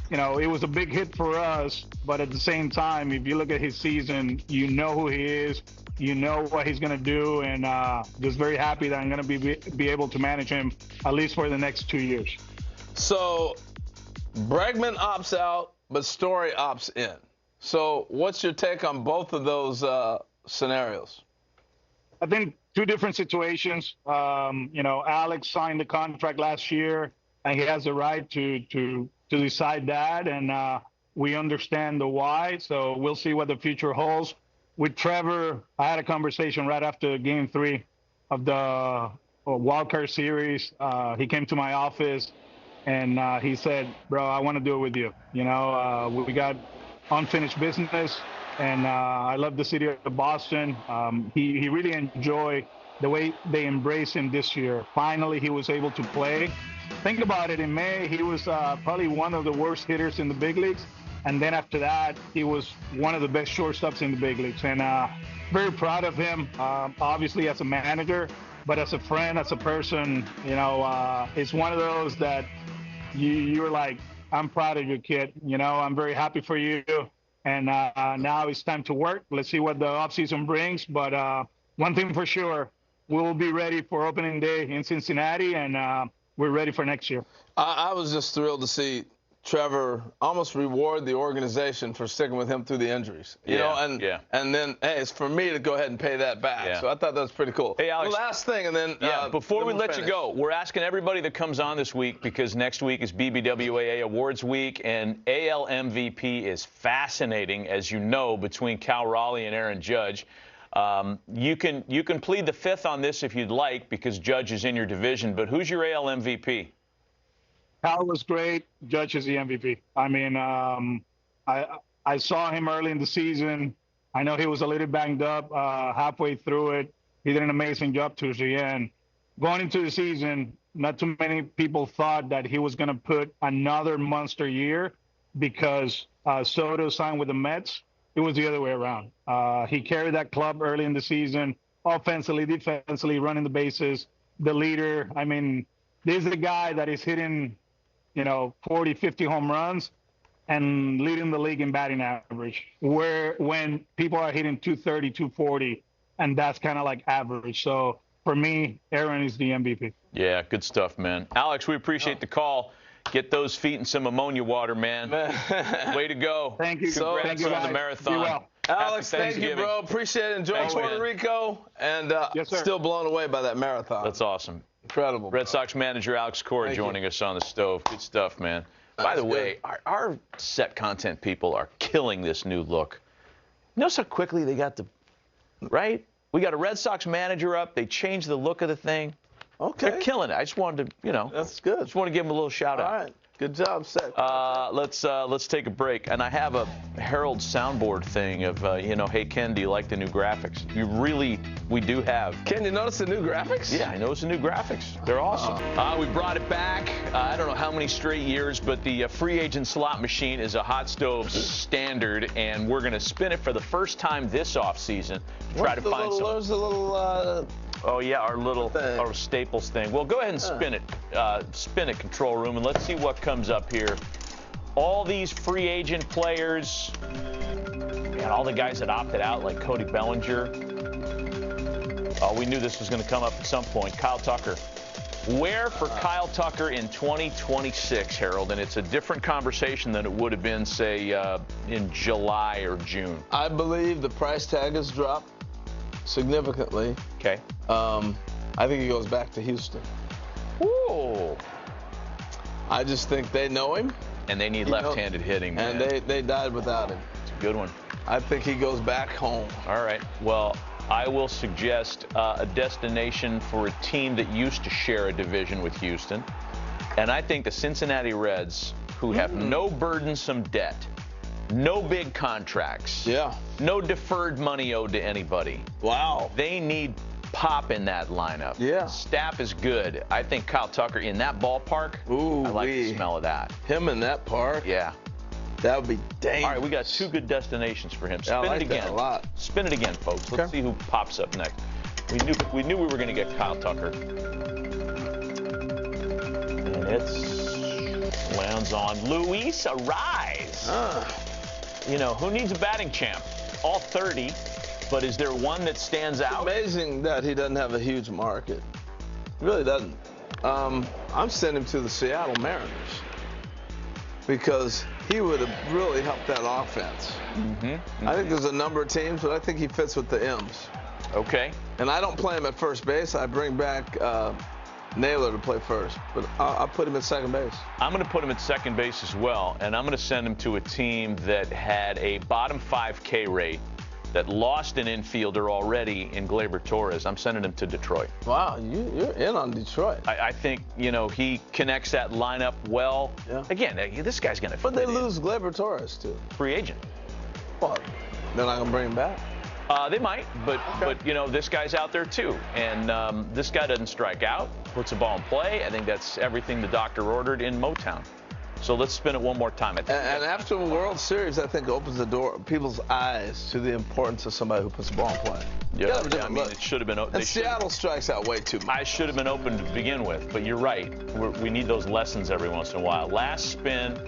you know, it was a big hit for us. But at the same time, if you look at his season, you know who he is. You know what he's going to do, and just very happy that I'm going to be able to manage him at least for the next 2 years. So Bregman opts out, but Story opts in. So what's your take on both of those scenarios? I think 2 different situations. You know, Alex signed the contract last year, and he has the right to decide that, and we understand the why. So we'll see what the future holds. With Trevor, I had a conversation right after Game 3 of the wildcard series. He came to my office, and he said, bro, I want to do it with you. You know, we got unfinished business, and I love the city of Boston. He really enjoyed the way they embraced him this year. Finally, he was able to play. Think about it. In May, he was probably one of the worst hitters in the big leagues. And then after that, he was one of the best shortstops in the big leagues. And very proud of him, obviously as a manager, but as a friend, as a person, you know, it's one of those that you're like, I'm proud of you, kid. You know, I'm very happy for you. And now it's time to work. Let's see what the offseason brings. But one thing for sure, we'll be ready for opening day in Cincinnati, and we're ready for next year. I was just thrilled to see Trevor almost reward the organization for sticking with him through the injuries. You know, and then, hey, it's for me to go ahead and pay that back. Yeah. So I thought that was pretty cool. Hey, Alex. The last thing, and then before we let finish. you go, we're asking everybody that comes on this week, because next week is BBWAA Awards Week, and AL MVP is fascinating, as you know, between Cal Raleigh and Aaron Judge. You can plead the fifth on this if you'd like, because Judge is in your division, but who's your AL MVP? Cal was great. Judge is the MVP. I mean, I saw him early in the season. I know he was a little banged up halfway through it. He did an amazing job towards the end. Going into the season, not too many people thought that he was going to put another monster year because Soto signed with the Mets. It was the other way around. He carried that club early in the season, offensively, defensively, running the bases, the leader. I mean, this is the guy that is hitting, 40, 50 home runs and leading the league in batting average, when people are hitting 230, 240, and that's kind of like average. So for me, Aaron is the MVP. Yeah, good stuff, man. Alex, we appreciate the call. Get those feet in some ammonia water, man. Way to go. Thank you. Congrats on the marathon. Be well. Alex, thank you, bro. Appreciate it. Enjoy Puerto Rico. And yes, sir. Still blown away by that marathon. That's awesome. Incredible. Red Sox manager Alex Cora joining us on the stove. Good stuff, man. By the way, our set content people are killing this new look. Notice how quickly they got right? We got a Red Sox manager up. They changed the look of the thing. Okay. They're killing it. I just wanted to, That's good. Just want to give them a little shout out. All right. Good job, Seth. Let's take a break. And I have a Herald soundboard thing of, hey, Ken, do you like the new graphics? We do have. Ken, you notice the new graphics? Yeah, I noticed the new graphics. They're awesome. We brought it back. I don't know how many straight years, but the free agent slot machine is a hot stove standard, and we're going to spin it for the first time this offseason to try to find some. There's a little. Oh, yeah, our Staples thing. Well, go ahead and spin it. Spin it, control room, and let's see what comes up here. All these free agent players, and all the guys that opted out, like Cody Bellinger. We knew this was going to come up at some point. Kyle Tucker. Where for Kyle Tucker in 2026, Harold? And it's a different conversation than it would have been, say, in July or June. I believe the price tag has dropped significantly. Okay. I think he goes back to Houston. Ooh. I just think they know him. And they need left-handed hitting, man. And they died without him. It's a good one. I think he goes back home. All right. Well, I will suggest a destination for a team that used to share a division with Houston. And I think the Cincinnati Reds, who have no burdensome debt, no big contracts, no deferred money owed to anybody. Wow. They need pop in that lineup. Yeah. Staff is good. I think Kyle Tucker in that ballpark, I like the smell of that. Him in that park? Yeah. That would be dangerous. All right, we got two good destinations for him. Spin I like it again. That a lot. Spin it again, folks. Let's see who pops up next. We knew we were going to get Kyle Tucker. And it lands on Luis Arise. Who needs a batting champ? All 30. But is there one that stands out? It's amazing that he doesn't have a huge market. He really doesn't. I'm sending him to the Seattle Mariners because he would have really helped that offense. I think there's a number of teams, but I think he fits with the M's. Okay. And I don't play him at first base. I bring back Naylor to play first, but I'll put him at second base. I'm going to put him at second base as well, and I'm going to send him to a team that had a bottom 5 K rate that lost an infielder already in Gleyber Torres. I'm sending him to Detroit. Wow, you're in on Detroit. I think, he connects that lineup well. Yeah. Again, this guy's going to But they lose Gleyber Torres, too. Free agent. Well, they're not going to bring him back. They might, but this guy's out there, too. And this guy doesn't strike out, puts the ball in play. I think that's everything the doctor ordered in Motown. So let's spin it one more time. And after the World Series, I think opens the door, people's eyes to the importance of somebody who puts the ball in play. Yeah, I mean, it should have been open. And Seattle strikes out way too much. I should have been open to begin with, but you're right. We need those lessons every once in a while. Last spin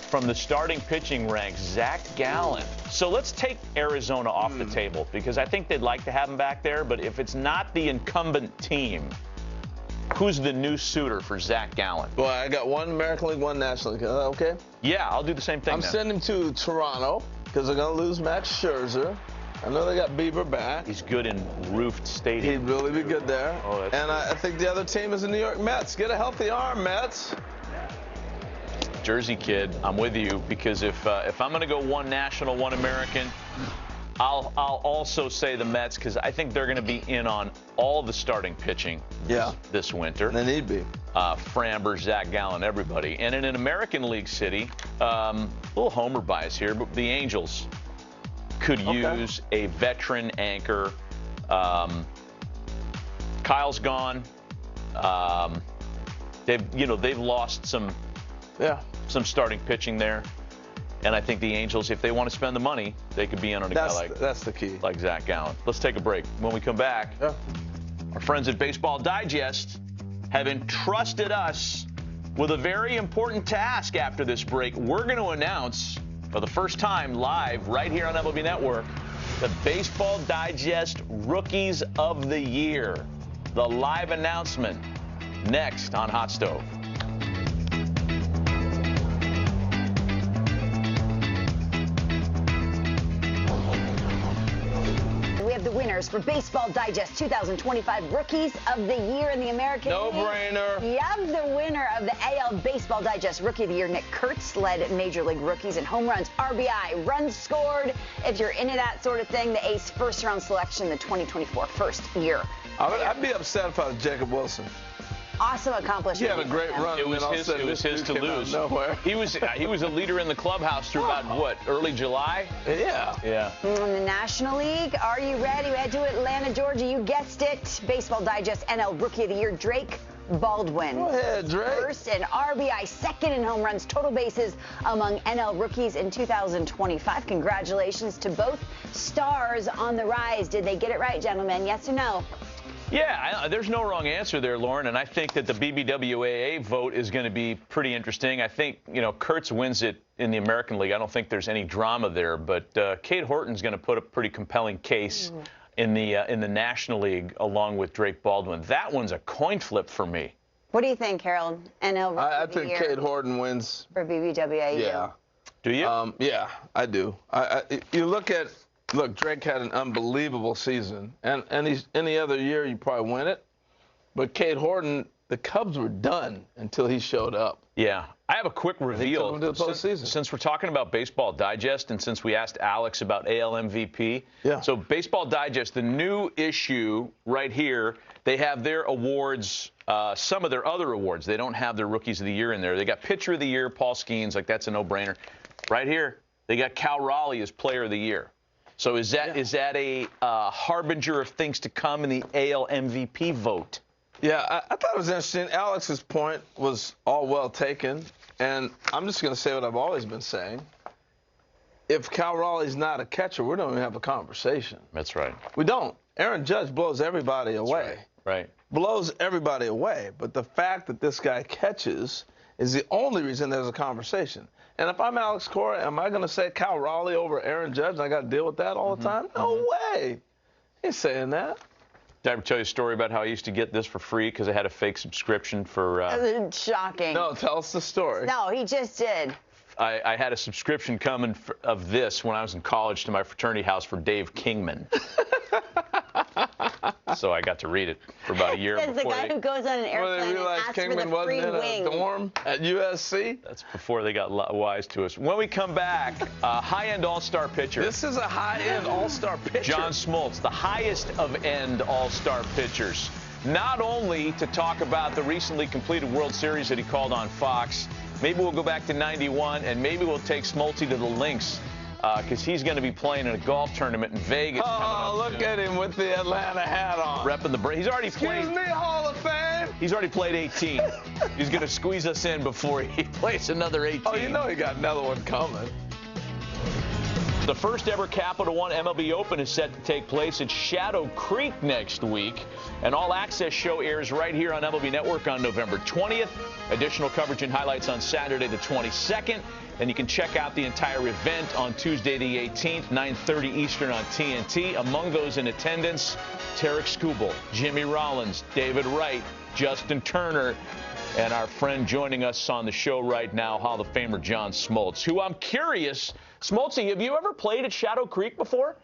from the starting pitching ranks, Zach Gallen. So let's take Arizona off the table because I think they'd like to have him back there, but if it's not the incumbent team, who's the new suitor for Zach Gallen? Well, I got one American League, one National League. Okay? Yeah, I'll do the same thing. I'm sending him to Toronto because they're going to lose Max Scherzer. I know they got Bieber back. He's good in roofed stadium. He'd really be good there. Oh, and I think the other team is the New York Mets. Get a healthy arm, Mets. Jersey kid, I'm with you because if I'm going to go one National, one American, I'll also say the Mets because I think they're going to be in on all the starting pitching this winter. They need to be. Framber, Zach Gallen, everybody. And in an American League city, a little homer bias here, but the Angels could use a veteran anchor. Kyle's gone. They've lost some starting pitching there. And I think the Angels, if they want to spend the money, they could be in on a guy that's the key. Like Zach Gallen. Let's take a break. When we come back, our friends at Baseball Digest have entrusted us with a very important task after this break. We're going to announce for the first time live right here on MLB Network the Baseball Digest Rookies of the Year. The live announcement next on Hot Stove. The winners for Baseball Digest 2025 Rookies of the Year in the American League. No-brainer. Yep, the winner of the AL Baseball Digest Rookie of the Year, Nick Kurtz, led Major League rookies in home runs, RBI, runs scored. If you're into that sort of thing, the ace first-round selection, the 2024 first year. I'd be upset if I was Jacob Wilson. Awesome accomplishment. He had a great run. It was his to lose. He was a leader in the clubhouse through about early July? Yeah. In the National League, are you ready? We head to Atlanta, Georgia. You guessed it. Baseball Digest NL Rookie of the Year, Drake Baldwin. Go ahead, Drake. First in RBI, second in home runs, total bases among NL rookies in 2025. Congratulations to both stars on the rise. Did they get it right, gentlemen? Yes or no? Yeah, there's no wrong answer there, Lauren, and I think that the BBWAA vote is going to be pretty interesting. I think, Kurtz wins it in the American League. I don't think there's any drama there, but Cade Horton's going to put a pretty compelling case in the National League along with Drake Baldwin. That one's a coin flip for me. What do you think, Harold? NL Rookie I of the think Year Cade Horton wins. for BBWAU. Yeah. Do you? Yeah, I do. You look, Drake had an unbelievable season, and he's any other year you probably win it. But Cade Horton, the Cubs were done until he showed up. Yeah. I have a quick reveal. To the postseason. Since we're talking about Baseball Digest and since we asked Alex about AL MVP, so Baseball Digest, the new issue right here, they have their awards, some of their other awards. They don't have their Rookies of the Year in there. They got Pitcher of the Year, Paul Skeens, like that's a no-brainer. Right here, they got Cal Raleigh as Player of the Year. So is that a harbinger of things to come in the AL MVP vote? Yeah, I thought it was interesting. Alex's point was all well taken, and I'm just going to say what I've always been saying. If Cal Raleigh's not a catcher, we don't even have a conversation. That's right. We don't. Aaron Judge blows everybody away. Right. Blows everybody away. But the fact that this guy catches is the only reason there's a conversation. And if I'm Alex Cora, am I going to say Cal Raleigh over Aaron Judge and I got to deal with that all the time? No way. He's saying that. Did I ever tell you a story about how I used to get this for free because I had a fake subscription for... Shocking. No, tell us the story. No, he just did. I had a subscription coming of this when I was in college to my fraternity house for Dave Kingman. So I got to read it for about a year. That's the guy who goes on an airplane and asks Kingman for the free wasn't wing. in a dorm at USC? That's before they got wise to us. When we come back, high-end all-star pitcher. This is a high-end all-star pitcher. John Smoltz, the highest of end all-star pitchers. Not only to talk about the recently completed World Series that he called on Fox, maybe we'll go back to 91, and maybe we'll take Smoltzy to the links because he's going to be playing in a golf tournament in Vegas. Oh, look at him with the Atlanta hat on. Repping the He's already played. Excuse me, Hall of Fame. He's already played 18. He's going to squeeze us in before he plays another 18. Oh, you know he got another one coming. The first ever Capital One MLB Open is set to take place at Shadow Creek next week. An all-access show airs right here on MLB Network on November 20th. Additional coverage and highlights on Saturday the 22nd. And you can check out the entire event on Tuesday the 18th, 9:30 Eastern on TNT. Among those in attendance, Tarek Skubal, Jimmy Rollins, David Wright, Justin Turner, and our friend joining us on the show right now, Hall of Famer John Smoltz, who I'm curious, Smoltzy, have you ever played at Shadow Creek before?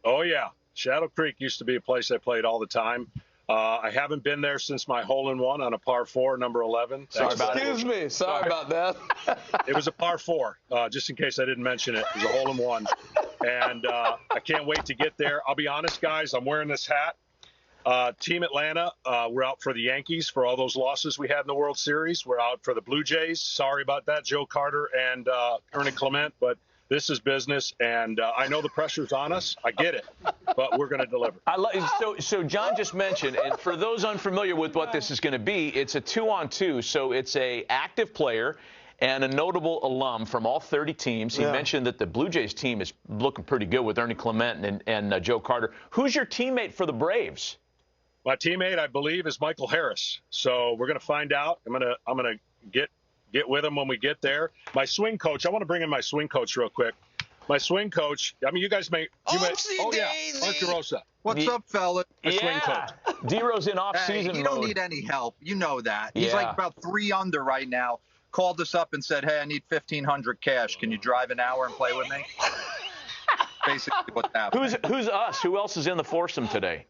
Oh, yeah. Shadow Creek used to be a place I played all the time. I haven't been there since my hole-in-one on a par 4, number 11. Excuse me. Sorry about that. It was a par 4, just in case I didn't mention it. It was a hole-in-one. And I can't wait to get there. I'll be honest, guys, I'm wearing this hat. Team Atlanta, we're out for the Yankees for all those losses we had in the World Series. We're out for the Blue Jays. Sorry about that, Joe Carter and Ernie Clement, but this is business, and I know the pressure's on us. I get it, but we're going to deliver. So John just mentioned, and for those unfamiliar with what this is going to be, it's a 2-on-2, so it's a active player and a notable alum from all 30 teams. He mentioned that the Blue Jays team is looking pretty good with Ernie Clement and Joe Carter. Who's your teammate for the Braves? My teammate, I believe, is Michael Harris. So we're going to find out. I'm gonna get with him when we get there. My swing coach, I want to bring in my swing coach real quick. My swing coach, I mean, you guys Mark DeRosa. What's up, fella? My swing coach. D-Rose in off-season mode. You don't need any help. You know that. Yeah. He's like about 3 under right now. Called us up and said, hey, I need $1,500 cash. Can you drive an hour and play with me? Basically what's happening. Who's us? Who else is in the foursome today?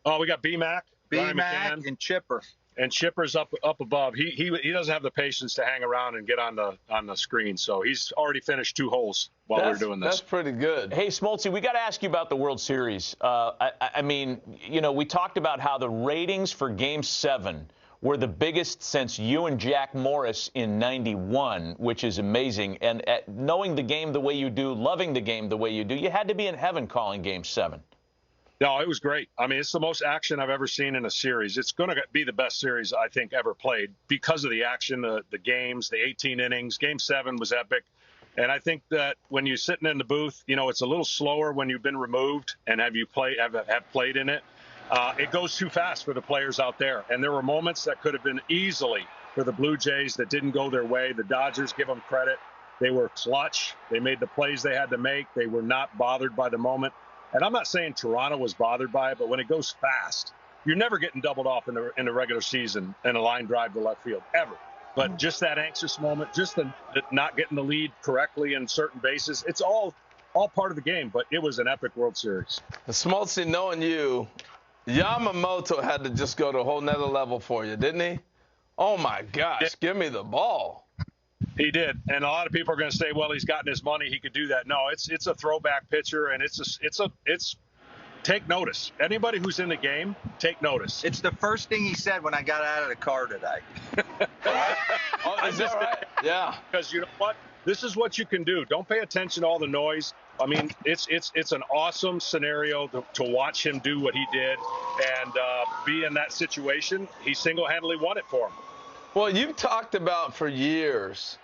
Oh, we got B-Mac and Chipper. And Chipper's up above. He doesn't have the patience to hang around and get on the screen, so he's already finished 2 holes while we're doing this. That's pretty good. Hey, Smoltz, we got to ask you about the World Series. I mean, you know, we talked about how the ratings for Game 7 were the biggest since you and Jack Morris in '91, which is amazing. And knowing the game the way you do, loving the game the way you do, you had to be in heaven calling Game 7. No, it was great. I mean, it's the most action I've ever seen in a series. It's going to be the best series I think ever played because of the action, the games, the 18 innings. Game 7 was epic. And I think that when you're sitting in the booth, you know, it's a little slower when you've been removed and have played in it. It goes too fast for the players out there. And there were moments that could have been easily for the Blue Jays that didn't go their way. The Dodgers, give them credit. They were clutch. They made the plays they had to make. They were not bothered by the moment. And I'm not saying Toronto was bothered by it, but when it goes fast, you're never getting doubled off in the regular season in a line drive to left field, ever. But just that anxious moment, just the not getting the lead correctly in certain bases, it's all part of the game. But it was an epic World Series. Smoltzy, knowing you, Yamamoto had to just go to a whole nother level for you, didn't he? Oh, my gosh, give me the ball. He did, and a lot of people are going to say, "Well, he's gotten his money; he could do that." No, it's a throwback pitcher, and it's take notice. Anybody who's in the game, take notice. It's the first thing he said when I got out of the car today. Oh, is that right? Yeah. Because you know what? This is what you can do. Don't pay attention to all the noise. I mean, it's an awesome scenario to watch him do what he did and be in that situation. He single-handedly won it for him. Well, you've talked about for years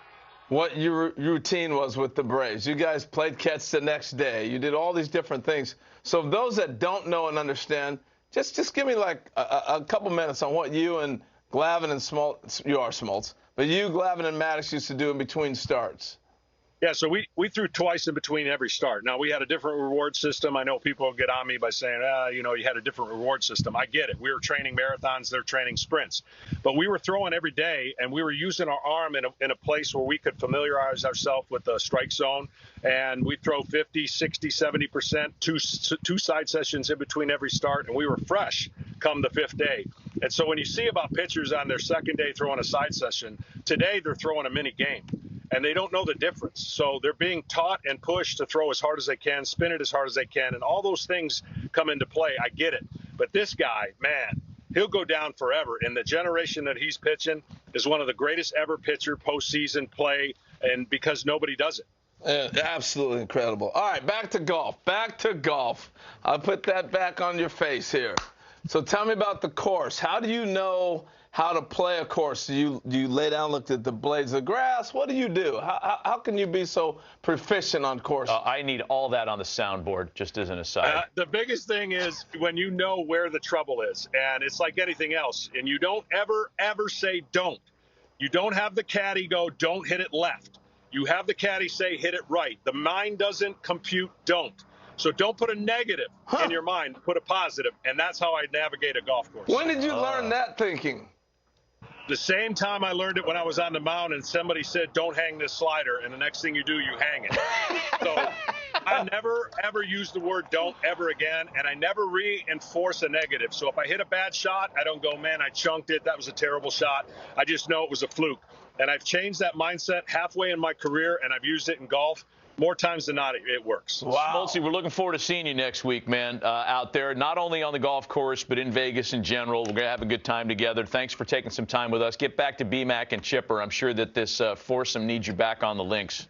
what your routine was with the Braves. You guys played catch the next day. You did all these different things. So those that don't know and understand, just give me like a couple minutes on what you and Glavine and Smoltz, you are Smoltz, but you, Glavine, and Maddox used to do in between starts. Yeah, so we threw twice in between every start. Now, we had a different reward system. I know people will get on me by saying, you know, you had a different reward system. I get it. We were training marathons. They're training sprints. But we were throwing every day, and we were using our arm in a place where we could familiarize ourselves with the strike zone. And we'd throw 50, 60, 70%, two side sessions in between every start, and we were fresh come the 5th day. And so when you see about pitchers on their 2nd day throwing a side session, today they're throwing a mini game. And they don't know the difference. So they're being taught and pushed to throw as hard as they can, spin it as hard as they can, and all those things come into play. I get it. But this guy, man, he'll go down forever. And the generation that he's pitching is one of the greatest ever pitcher postseason play, and because nobody does it. Yeah, absolutely incredible. All right, back to golf. Back to golf. I'll put that back on your face here. So tell me about the course. How do you know how to play a course? Do you lay down, look at the blades of grass? What do you do? How can you be so proficient on course? I need all that on the soundboard, just as an aside. The biggest thing is when you know where the trouble is, and it's like anything else, and you don't ever say don't. You don't have the caddy go, don't hit it left. You have the caddy say, hit it right. The mind doesn't compute don't. So don't put a negative in your mind, put a positive, and that's how I navigate a golf course. When did you learn that thinking? The same time I learned it when I was on the mound and somebody said, don't hang this slider, and the next thing you do, you hang it. So I never, ever use the word don't ever again, and I never reinforce a negative. So if I hit a bad shot, I don't go, man, I chunked it. That was a terrible shot. I just know it was a fluke. And I've changed that mindset halfway in my career, and I've used it in golf. more times than not, it works. Wow. Smoltz, we're looking forward to seeing you next week, man, out there, not only on the golf course, but in Vegas in general. We're going to have a good time together. Thanks for taking some time with us. Get back to BMAC and Chipper. I'm sure that this foursome needs you back on the links.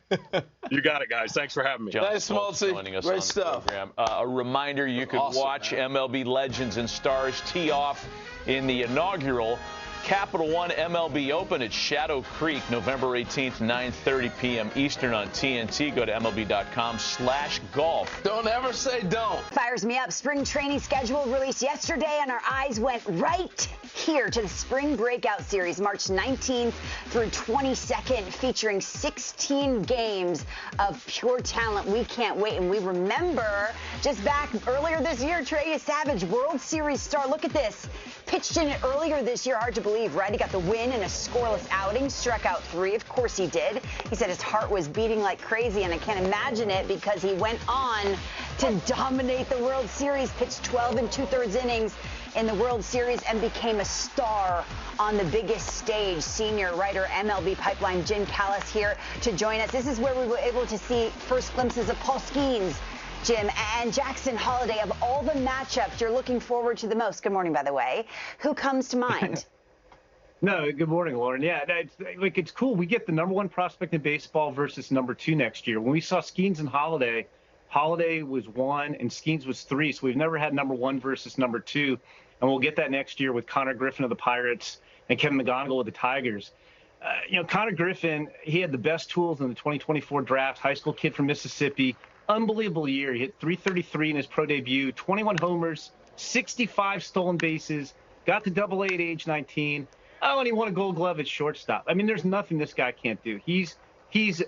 You got it, guys. Thanks for having me. John Nice, Smoltz Smoltzy. joining us Great on stuff. the program. A reminder, you can Awesome, watch man. MLB Legends and Stars tee off in the inaugural Capital One MLB Open at Shadow Creek, November 18th, 9:30 p.m. Eastern on TNT. Go to MLB.com/golf. Don't ever say don't. Fires me up. Spring training schedule released yesterday, and our eyes went right here to the Spring Breakout Series, March 19th through 22nd, featuring 16 games of pure talent. We can't wait. And we remember just back earlier this year, Trey Savage, World Series star. Look at this. Pitched in it earlier this year. Hard to believe, right? He got the win in a scoreless outing, struck out 3. Of course he did. He said his heart was beating like crazy, and I can't imagine it because he went on to dominate the World Series, pitched 12 2/3 innings in the World Series, and became a star on the biggest stage. Senior writer, MLB Pipeline, Jim Callis here to join us. This is where we were able to see first glimpses of Paul Skeens, Jim, and Jackson Holiday. Of all the matchups you're looking forward to the most, good morning, by the way, who comes to mind? No, good morning, Lauren. Yeah, it's cool. We get the number 1 prospect in baseball versus number 2 next year. When we saw Skeens and Holiday was 1 and Skeens was 3, so we've never had number 1 versus number 2, and we'll get that next year with Connor Griffin of the Pirates and Kevin McGonigal of the Tigers. Connor Griffin, he had the best tools in the 2024 draft, high school kid from Mississippi. Unbelievable year. He hit .333 in his pro debut, 21 homers, 65 stolen bases, got to AA at age 19. Oh, and he won a Gold Glove at shortstop. I mean, there's nothing this guy can't do. He's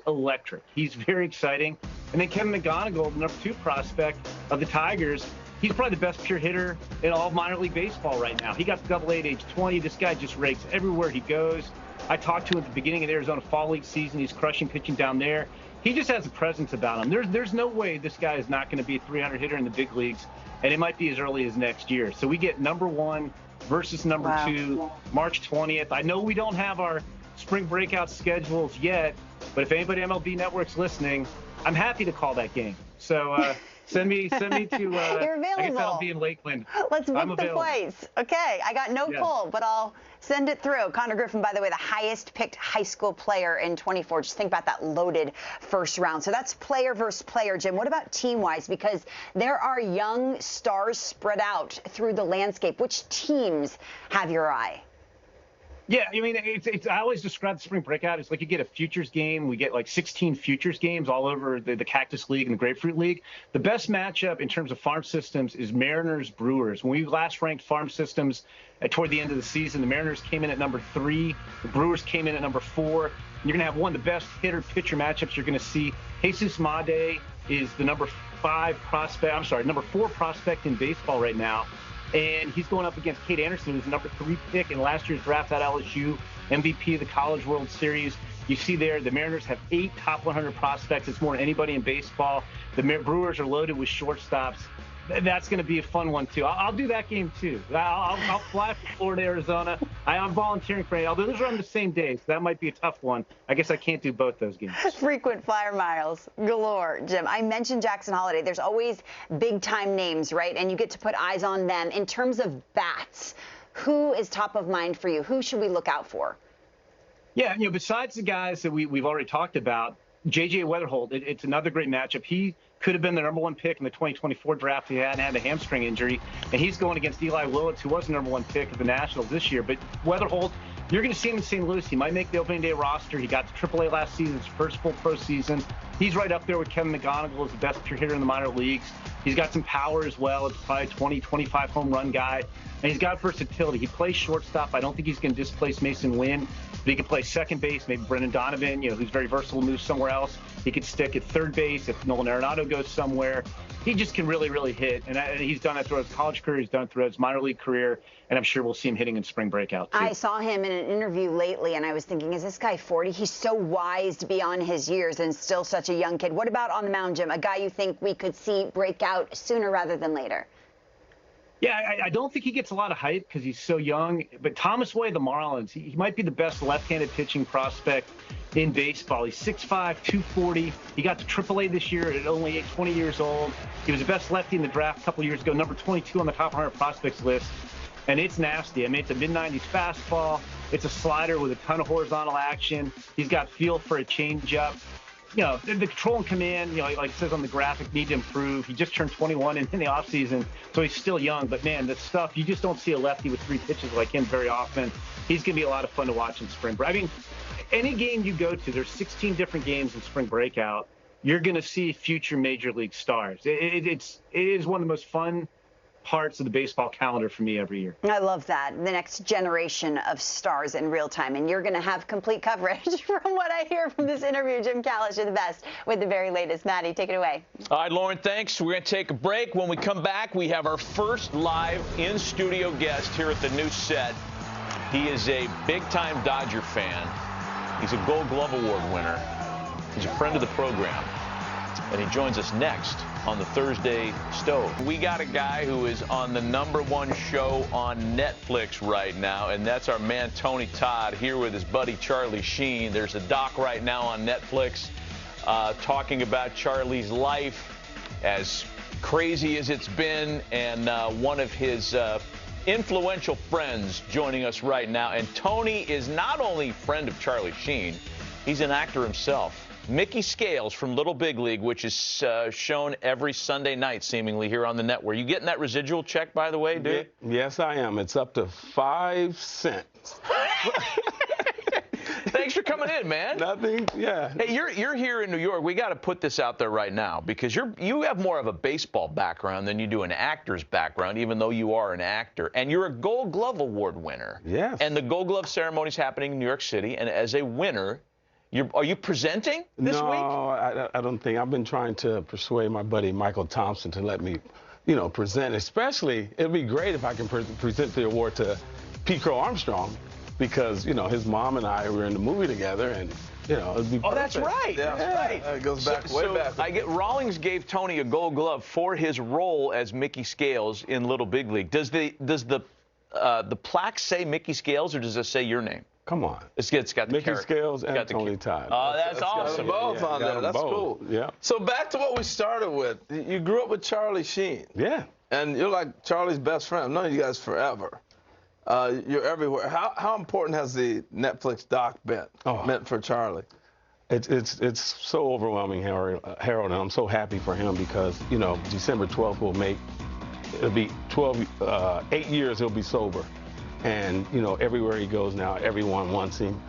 electric. He's very exciting. And then Kevin McGonigal, the number 2 prospect of the Tigers, he's probably the best pure hitter in all of minor league baseball right now. He got to AA at age 20. This guy just rakes everywhere he goes. I talked to him at the beginning of the Arizona Fall League season. He's crushing pitching down there. He just has a presence about him. There's no way this guy is not going to be a 300 hitter in the big leagues, and it might be as early as next year. So we get number 1 versus number 2, March 20th. I know we don't have our spring breakout schedules yet, but if anybody MLB Network's listening, I'm happy to call that game. So send me to. You're available. I guess I'll be in Lakeland. Let's book the flights. Okay, I got no pull, but I'll send it through. Connor Griffin, by the way, the highest picked high school player in 24. Just think about that loaded first round. So that's player versus player, Jim. What about team-wise? Because there are young stars spread out through the landscape. Which teams have your eye? Yeah, I mean, I always describe the spring breakout as like you get a futures game. We get like 16 futures games all over the Cactus League and the Grapefruit League. The best matchup in terms of farm systems is Mariners-Brewers. When we last ranked farm systems toward the end of the season, the Mariners came in at number 3. The Brewers came in at number 4. You're going to have one of the best hitter-pitcher matchups you're going to see. Jesus Made is the number 4 prospect in baseball right now. And he's going up against Kate Anderson, who's the number 3 pick in last year's draft at LSU, MVP of the College World Series. You see there, the Mariners have 8 top 100 prospects. It's more than anybody in baseball. The Brewers are loaded with shortstops. That's going to be a fun one, too. I'll do that game, too. I'll fly from Florida, Arizona. I'm volunteering for it, although those are on the same day, so that might be a tough one. I guess I can't do both those games. Frequent flyer miles galore, Jim. I mentioned Jackson Holiday. There's always big-time names, right? And you get to put eyes on them. In terms of bats, who is top of mind for you? Who should we look out for? Yeah, besides the guys that we've already talked about, J.J. Weatherholt, it's another great matchup. He could have been the number 1 pick in the 2024 draft. He had a hamstring injury, and he's going against Eli Willits, who was the number 1 pick of the Nationals this year. But Weatherholt, you're going to see him in St. Louis. He might make the opening day roster. He got to AAA last season, his first full pro season. He's right up there with Kevin McGonigal as the best pure hitter in the minor leagues. He's got some power as well. It's probably a 20, 25 home run guy. And he's got versatility. He plays shortstop. I don't think he's going to displace Mason Wynn, but he can play second base, maybe Brendan Donovan, who's very versatile, moves somewhere else. He could stick at third base if Nolan Arenado goes somewhere. He just can really, really hit. And he's done that throughout his college career. He's done it throughout his minor league career. And I'm sure we'll see him hitting in spring breakout, too. I saw him in an interview lately, and I was thinking, is this guy 40? He's so wise beyond his years and still such a young kid. What about on the mound, Jim? A guy you think we could see break out sooner rather than later? Yeah, I don't think he gets a lot of hype because he's so young. But Thomas Way of the Marlins, he might be the best left-handed pitching prospect in baseball. He's 6'5", 240. He got to AAA this year at only 20 years old. He was the best lefty in the draft a couple years ago, number 22 on the top 100 prospects list. And it's nasty. I mean, it's a mid-90s fastball. It's a slider with a ton of horizontal action. He's got feel for a changeup. You know, the control and command, you know, like it says on the graphic, need to improve. He just turned 21 in the offseason, so he's still young. But, man, the stuff, you just don't see a lefty with 3 pitches like him very often. He's going to be a lot of fun to watch in spring break. I mean, any game you go to, there's 16 different games in spring breakout. You're going to see future major league stars. It is one of the most fun parts of the baseball calendar for me every year. I love that. The next generation of stars in real time. And you're going to have complete coverage from what I hear from this interview. Jim Callis, you're the best with the very latest. Maddie, take it away. All right, Lauren, thanks. We're going to take a break. When we come back, we have our first live in-studio guest here at the new set. He is a big-time Dodger fan. He's a Gold Glove Award winner. He's a friend of the program. And he joins us next on the Thursday Stove. We got a guy who is on the #1 show on Netflix right now, and that's our man Tony Todd here with his buddy Charlie Sheen. There's a doc right now on Netflix talking about Charlie's life, as crazy as it's been, and one of his influential friends joining us right now. And Tony is not only a friend of Charlie Sheen, he's an actor himself. Mickey Scales from Little Big League, which is shown every Sunday night, seemingly, here on the network. You getting that residual check, by the way, dude? Yes, I am. It's up to 5 cents. Thanks for coming in, man. Nothing, yeah. Hey, you're here in New York. We got to put this out there right now because you have more of a baseball background than you do an actor's background, even though you are an actor. And you're a Gold Glove Award winner. Yes. And the Gold Glove ceremony is happening in New York City. And as a winner, are you presenting this week? No, I don't think. I've been trying to persuade my buddy Michael Thompson to let me, present. Especially, it'd be great if I can present the award to Pete Crow Armstrong, because his mom and I were in the movie together, and it'd be perfect. Oh, that's right. Yeah, That's right. It goes back way back. Rawlings gave Tony a Gold Glove for his role as Mickey Scales in Little Big League. Does the plaque say Mickey Scales, or does it say your name? Come on. It's got the Mickey character. Scales and Tony Todd. Oh, that's awesome. Got them both on there. That's cool. Yeah. So back to what we started with. You grew up with Charlie Sheen. Yeah. And you're like Charlie's best friend. I've known you guys forever. You're everywhere. How important has the Netflix doc been meant for Charlie? It's so overwhelming, Harold, and I'm so happy for him because, December 12th it'll be 8 years he'll be sober. And, everywhere he goes now, everyone wants him.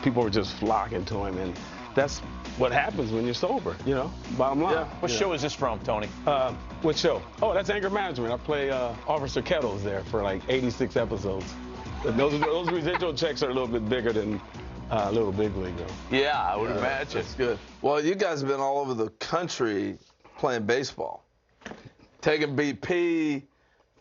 People are just flocking to him. And that's what happens when you're sober, bottom line. Yeah. What show is this from, Tony? What show? Oh, that's Anger Management. I play Officer Kettles there for like 86 episodes. Those residual checks are a little bit bigger than Little Big League, though. Yeah, I would imagine. That's good. Well, you guys have been all over the country playing baseball. Taking BP,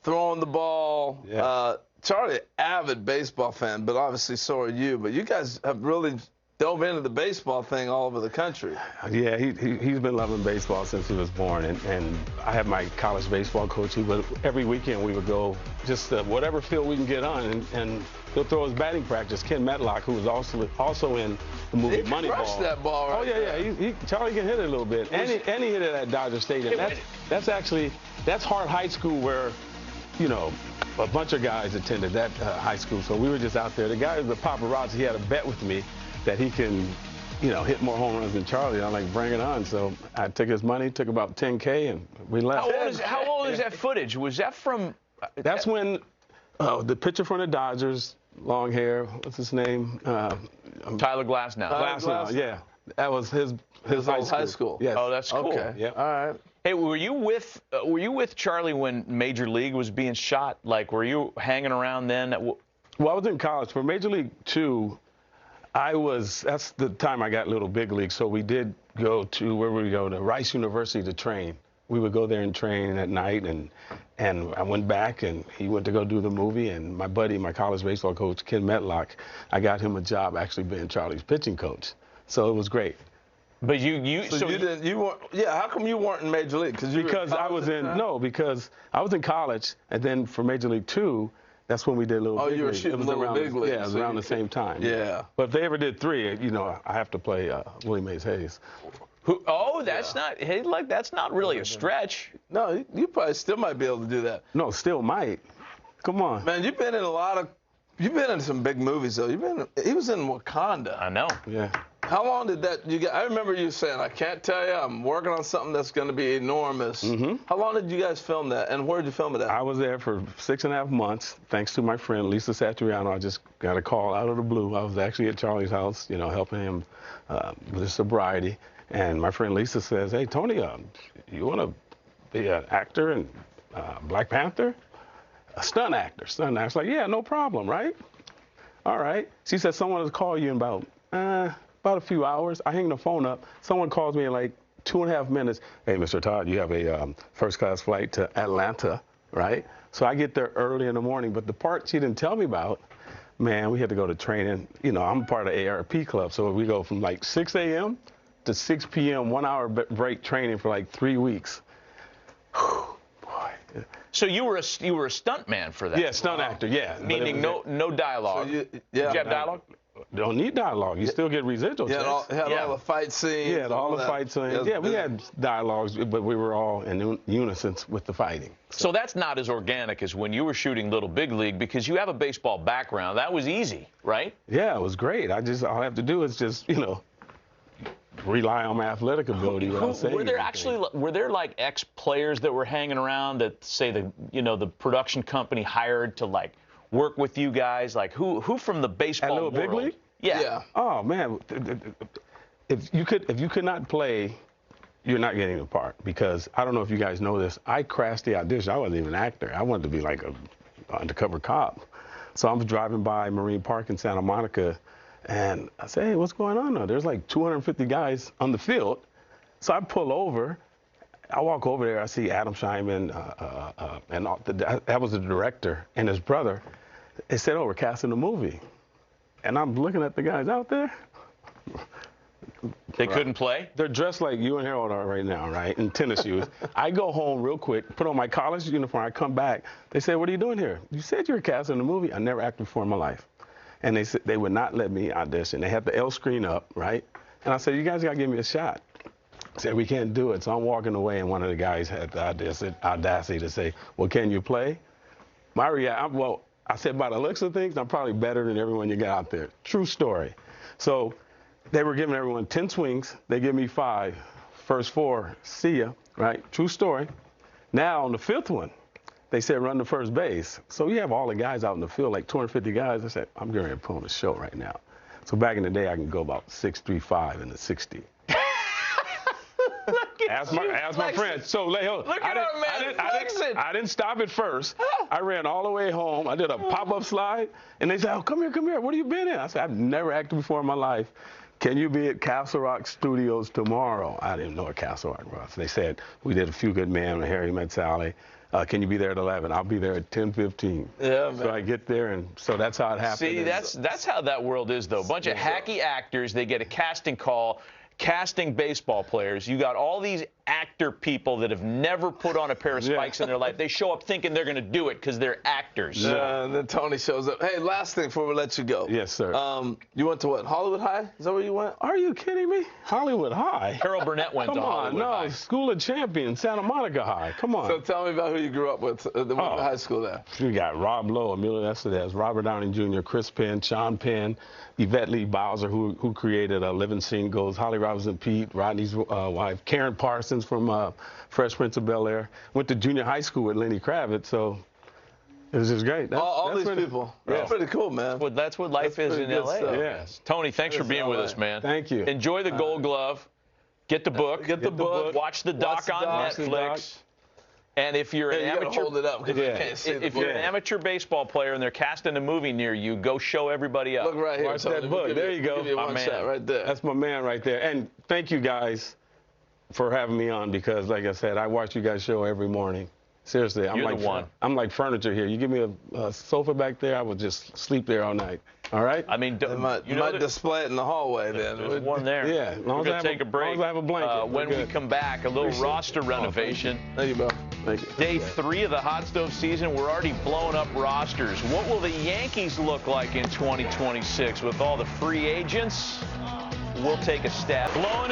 throwing the ball. Yeah. Charlie, avid baseball fan, but obviously so are you. But you guys have really dove into the baseball thing all over the country. Yeah, he's been loving baseball since he was born. And I have my college baseball coach. Every weekend we would go just whatever field we can get on, and he'll throw his batting practice. Ken Metlock, who was also in the movie Moneyball. He crushed that ball right yeah. Charlie can hit it a little bit. And he hit it at Dodger Stadium. That's Hart High School where, a bunch of guys attended that high school, so we were just out there. The guy, the paparazzi, he had a bet with me that he can, hit more home runs than Charlie. I'm like, bring it on. So I took his money, took about $10K, and we left. How old is that footage? Was that from? That's when the pitcher from the Dodgers, long hair. What's his name? Tyler Glasnow. Glasnow, yeah. That was his high school. Yes. Oh, that's cool. Okay. Yeah. All right. Hey, were you with Charlie when Major League was being shot? Like, were you hanging around then? Well, I was in college. For Major League 2, that's the time I got Little Big League. So we did go to, where would we go? To Rice University to train. We would go there and train at night, and I went back, and he went to go do the movie, and my buddy, my college baseball coach, Ken Metlock, I got him a job actually being Charlie's pitching coach. So it was great. But you didn't. You weren't. Yeah. How come you weren't in Major League? Because I was in because I was in college, and then for Major League 2, that's when we did Little Big League. You were shooting Little Big League. Yeah, it was around the same time. Yeah. But if they ever did 3, I have to play Willie Mays Hayes. That's not. Hey, like that's not really a stretch. No, you probably still might be able to do that. No, still might. Come on. Man, you've been in some big movies though. He was in Wakanda. I know. Yeah. How long did that you get? I remember you saying, I can't tell you, I'm working on something that's going to be enormous. Mm-hmm. How long did you guys film that, and where did you film it at? I was there for 6.5 months, thanks to my friend Lisa Satriano. I just got a call out of the blue. I was actually at Charlie's house, helping him with his sobriety. And my friend Lisa says, hey, Tony, you want to be an actor in Black Panther? A stunt actor. I was like, yeah, no problem, right? All right. She said, someone will call you in about a few hours. I hang the phone up. Someone calls me in like 2.5 minutes. Hey, Mr. Todd, you have a first-class flight to Atlanta, right? So I get there early in the morning. But the part she didn't tell me about, man, we had to go to training. I'm part of the ARP club, so we go from like 6 a.m. to 6 p.m., 1 hour break training for like 3 weeks. Whew, boy. So you were a stunt man for that? Yeah, stunt actor, yeah. Meaning no dialogue. So Did you have dialogue? Don't need dialogue. You still get residual checks. Had all the fight scenes. Yeah, all the fight scenes. Yeah, we had dialogues, but we were all in unison with the fighting. So that's not as organic as when you were shooting Little Big League because you have a baseball background. That was easy, right? Yeah, it was great. All I have to do is just, rely on my athletic ability without saying were there like ex-players that were hanging around that say the production company hired to like work with you guys? Like who from the baseball world? Big League? Yeah. Oh man, if you could not play, you're not getting the part, because I don't know if you guys know this. I crashed the audition. I wasn't even an actor. I wanted to be like an undercover cop. So I'm driving by Marine Park in Santa Monica, and I say, hey, what's going on now? There's like 250 guys on the field. So I pull over. I walk over there. I see Adam Scheinman, and that was the director, and his brother. They said, oh, we're casting a movie. And I'm looking at the guys out there. They couldn't play? They're dressed like you and Harold are right now, right, in tennis shoes. I go home real quick, put on my college uniform. I come back. They say, what are you doing here? You said you were casting a movie. I never acted before in my life. And they said they would not let me audition. They had the L screen up, right? And I said, you guys got to give me a shot. They said, we can't do it. So I'm walking away, and one of the guys had the audacity to say, well, can you play? My reaction, I said, by the looks of things, I'm probably better than everyone you got out there. True story. So they were giving everyone 10 swings. They give me 5. First 4, see ya, right? True story. Now on the 5th one, they said run to first base. So we have all the guys out in the field, like 250 guys. I said, I'm going to put on a show right now. So back in the day, I can go about 6'3", in the 60. Ask my friend. So I didn't stop at first. I ran all the way home. I did a pop-up slide, and they said, oh, come here. What have you been in? I said, I've never acted before in my life. Can you be at Castle Rock Studios tomorrow? I didn't know what Castle Rock was. They said, we did A Few Good Men with Harry Met Sally. Can you be there at 11? I'll be there at 10:15. Yeah, man. So I get there, and so that's how it happened. See, that's how that world is, though. A bunch of hacky actors, they get a casting call, casting baseball players. You got all these actor people that have never put on a pair of spikes in their life. They show up thinking they're going to do it because they're actors. And then Tony shows up. Hey, last thing before we let you go. Yes, sir. You went to what, Hollywood High? Is that where you went? Are you kidding me? Hollywood High? Carol Burnett went to Hollywood High. No, School of Champions, Santa Monica High. Come on. So tell me about who you grew up with at the high school there. We got Rob Lowe, Emilio Estevez, Robert Downey Jr., Chris Penn, Sean Penn, Yvette Lee Bowser, who created Living Singles, Holly Robinson Pete, Rodney's wife, Karen Parsons from Fresh Prince of Bel-Air. Went to junior high school with Lenny Kravitz, so it was just great. All these people. That's pretty cool, man. That's what life is in L.A. Yes. Tony, thanks for being with us, man. Thank you. Enjoy the Gold Glove. Get the book. Get the book. Watch the doc on Netflix. And if you're an amateur, hold it up because you can't see if you're an amateur baseball player and they're casting a movie near you, go show everybody up. Look right here. Watch that book. There you go. My man. Shot right there. That's my man right there. And thank you guys for having me on, because, like I said, I watch you guys show every morning. Seriously, You're the one. I'm like furniture here. You give me a sofa back there, I would just sleep there all night. All right? I mean, You might display it in the hallway then. There's one there. Yeah. We're going to take a break. As long as I have a blanket. When we come back, a little roster renovation. Thank you, Bill. Thank you. Day 3 of the hot stove season, we're already blowing up rosters. What will the Yankees look like in 2026 with all the free agents? We'll take a stab. Blowing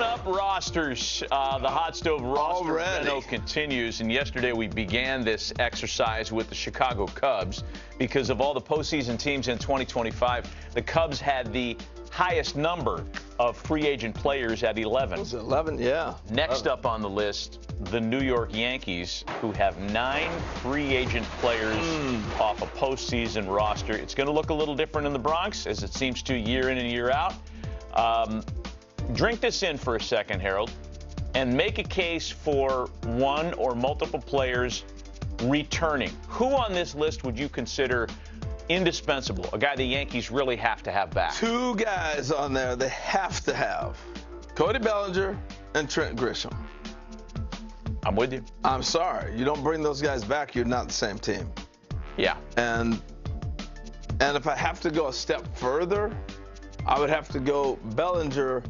up rosters. The hot stove roster reno continues, and yesterday we began this exercise with the Chicago Cubs because of all the postseason teams in 2025. The Cubs had the highest number of free agent players at 11. Was it 11? Yeah. Next up on the list, the New York Yankees, who have 9 free agent players off a postseason roster. It's going to look a little different in the Bronx, as it seems to year in and year out. Drink this in for a second, Harold, and make a case for one or multiple players returning. Who on this list would you consider indispensable, a guy the Yankees really have to have back? 2 guys on there they have to have. Cody Bellinger and Trent Grisham. I'm with you. I'm sorry. You don't bring those guys back, you're not the same team. Yeah. And if I have to go a step further, I would have to go Bellinger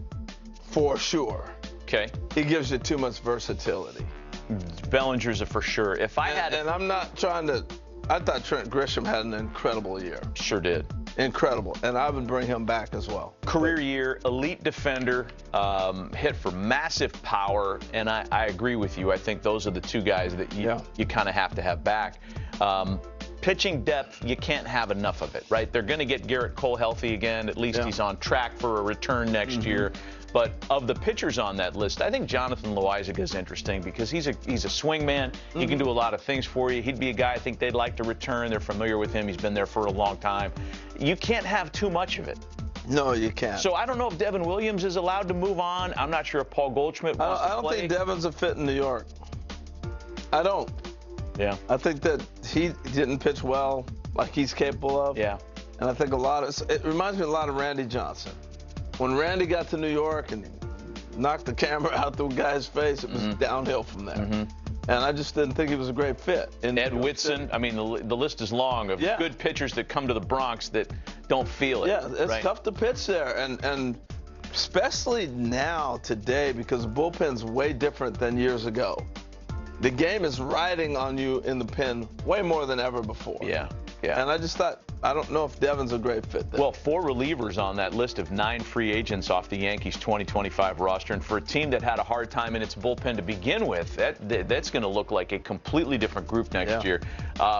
for sure. Okay. He gives you too much versatility. Bellinger's a for sure. If I had, and I'm not trying to. I thought Trent Grisham had an incredible year. Sure did. Incredible, and I would bring him back as well. Career year, elite defender, hit for massive power, and I agree with you. I think those are the 2 guys that you kind of have to have back. Pitching depth, you can't have enough of it, right? They're going to get Garrett Cole healthy again. At least he's on track for a return next year. But of the pitchers on that list, I think Jonathan Loaizaga is interesting because he's a swing man. He can do a lot of things for you. He'd be a guy I think they'd like to return. They're familiar with him. He's been there for a long time. You can't have too much of it. No, you can't. So I don't know if Devin Williams is allowed to move on. I'm not sure if Paul Goldschmidt wants to play. I don't think Devin's a fit in New York. I don't. Yeah. I think that he didn't pitch well like he's capable of. Yeah. And I think it reminds me a lot of Randy Johnson. When Randy got to New York and knocked the camera out the guy's face, it was downhill from there. And I just didn't think he was a great fit. Ed Whitson, I mean, the list is long of good pitchers that come to the Bronx that don't feel it. Yeah, it's tough to pitch there. And especially now, today, because the bullpen's way different than years ago. The game is riding on you in the pen way more than ever before. Yeah, yeah. And I just thought, I don't know if Devin's a great fit there. Well, 4 relievers on that list of 9 free agents off the Yankees 2025 roster. And for a team that had a hard time in its bullpen to begin with, that's going to look like a completely different group next year.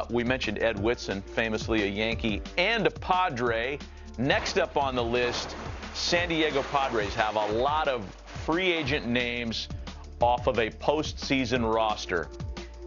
We mentioned Ed Whitson, famously a Yankee and a Padre. Next up on the list, San Diego Padres have a lot of free agent names off of a postseason roster.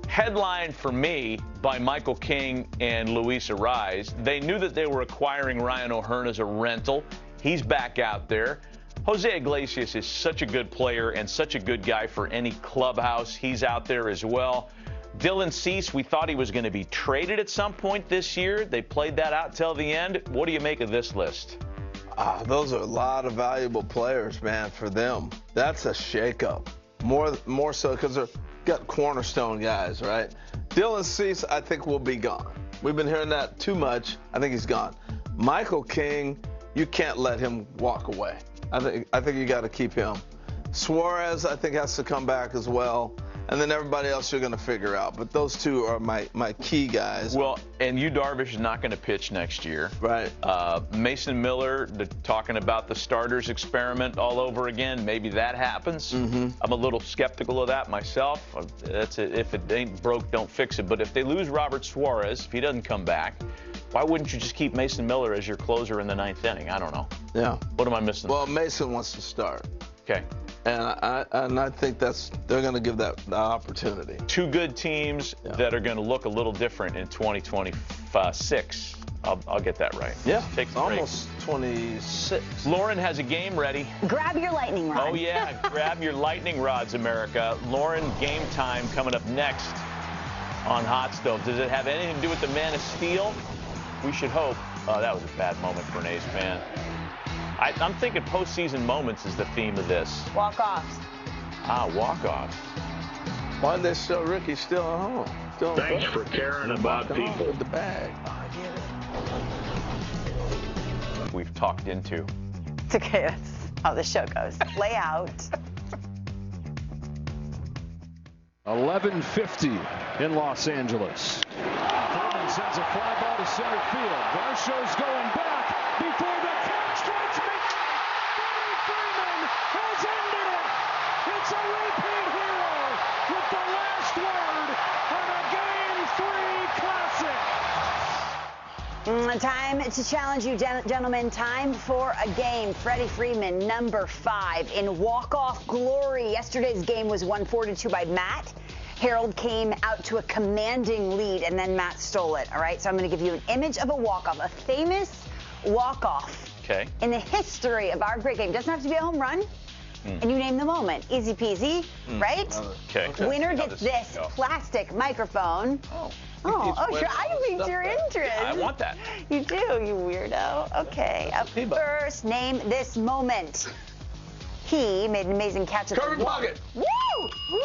Headline for me by Michael King and Luis Ariz. They knew that they were acquiring Ryan O'Hearn as a rental. He's back out there. Jose Iglesias is such a good player and such a good guy for any clubhouse. He's out there as well. Dylan Cease, we thought he was going to be traded at some point this year. They played that out till the end. What do you make of this list? Those are a lot of valuable players, man, for them. That's a shakeup. More so because they're got cornerstone guys, right? Dylan Cease, I think, will be gone. We've been hearing that too much. I think he's gone. Michael King, you can't let him walk away. I think you got to keep him. Suarez, I think, has to come back as well. And then everybody else you're going to figure out. But those 2 are my key guys. Well, and Yu Darvish is not going to pitch next year. Right. Mason Miller, talking about the starters experiment all over again. Maybe that happens. I'm a little skeptical of that myself. That's it. If it ain't broke, don't fix it. But if they lose Robert Suarez, if he doesn't come back, why wouldn't you just keep Mason Miller as your closer in the 9th inning? I don't know. Yeah. What am I missing? Well, Mason wants to start. Okay. And I think they're going to give that opportunity. 2 good teams that are going to look a little different in 2026. I'll get that right. Yeah, Take the almost 26. Lauren has a game ready. Grab your lightning rod. Oh, yeah. Grab your lightning rods, America. Lauren, game time coming up next on Hot Stove. Does it have anything to do with the Man of Steel? We should hope. Oh, that was a bad moment for an A's fan. I'm thinking postseason moments is the theme of this. Walk-offs. Walk-offs. Why'd they show Ricky still at home? Still Thanks for caring about people. With the bag. We've talked into. It's okay. That's how the show goes. Lay out. 11:50 in Los Angeles. Thurman sends a fly ball to center field. Varsho's going back before the catch. Strikes me. Freddie Freeman has ended it. It's a repeat hero with the last word on a Game 3 classic. Time to challenge you, gentlemen. Time for a game. Freddie Freeman, number 5, in walk-off glory. Yesterday's game was won 4-2 by Matt. Harold came out to a commanding lead, and then Matt stole it. All right, so I'm going to give you an image of a walk-off, a famous walk-off. Okay. In the history of our great game. Doesn't have to be a home run. And you name the moment. Easy peasy, right? Okay. Winner gets this plastic microphone. Oh, sure. I piqued your interest. Yeah, I want that. You do, you weirdo. Okay. Up first, name this moment. He made an amazing catch at the Kirby wall. Puckett. Woo! Woo!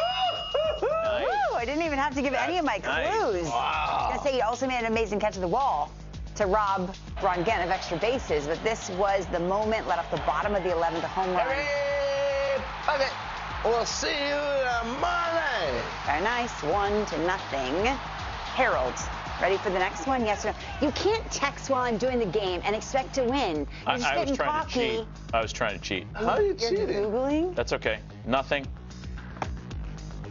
Nice. Woo! I didn't even have to give any of my clues. Wow. I was going to say he also made an amazing catch at the wall to rob Ron Gant of extra bases, but this was the moment led off the bottom of the 11th home run. Hey, Puckett. We'll see you tomorrow. Very nice. 1-0. Harold, ready for the next one? Yes or no? You can't text while I'm doing the game and expect to win. You're just I was getting trying cocky. to cheat. I was trying to cheat. How are you You're cheating? Googling? That's okay. Nothing.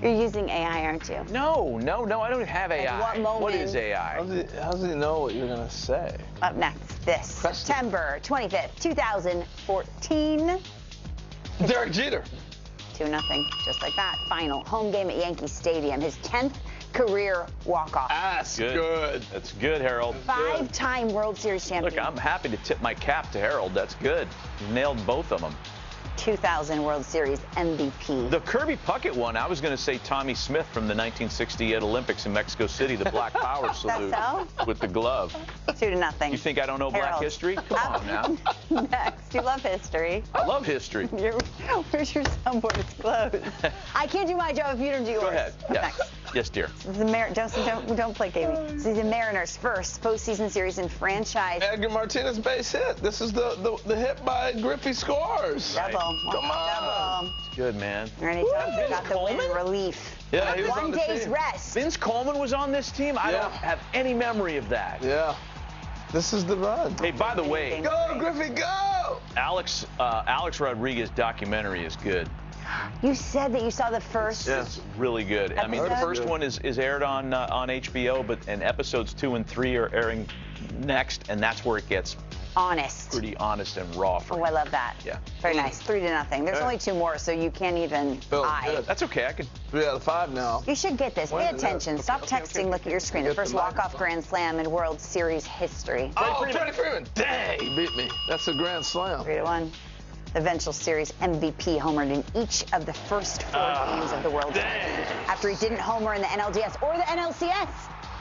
You're using AI, aren't you? No. I don't have AI. At what moment? What is AI? How does he know what you're going to say? Up next, this September 25th, 2014. Derek Jeter. 2-0, just like that. Final home game at Yankee Stadium. His 10th career walk-off. That's good. That's good, Harold. 5-time World Series champion. Look, I'm happy to tip my cap to Harold. That's good. He nailed both of them. 2000 World Series MVP. The Kirby Puckett one, I was going to say Tommy Smith from the 1968 Olympics in Mexico City, the Black Power salute with the glove. 2-0. You think I don't know Harold. Black history? Come on now. Next, you love history. I love history. Where's your soundboard? It's closed. I can't do my job if you don't do yours. Go ahead. Yes. Next. Yes, dear. Don't play gaming. This is the Mariners' first postseason series in franchise. Edgar Martinez base hit. This is the hit by Griffey Scores. Double. Come on. It's good, man. Ernie Johnson got the win relief. Yeah, he was on 1 the day's team. rest. Vince Coleman was on this team? I don't have any memory of that. Yeah. This is the run. Hey, by the way, Go, Griffey, go! Alex Rodriguez documentary is good. You said that you saw the first. It's really good. I mean, the first one is aired on HBO, and episodes 2 and 3 are airing next, and that's where it gets honest. Pretty honest and raw for I love that. Yeah. Very nice. 3-0. There's only 2 more, so you can't even eye. That's okay. I could 3 out of 5 now. You should get this. Pay attention. Stop texting. Look at your screen. The first walk-off grand slam in World Series history. Oh, Freddie Freeman. Dang, he beat me. That's a grand slam. 3-1. The eventual series MVP homered in each of the first 4 games of the World Series. After he didn't homer in the NLDS or the NLCS.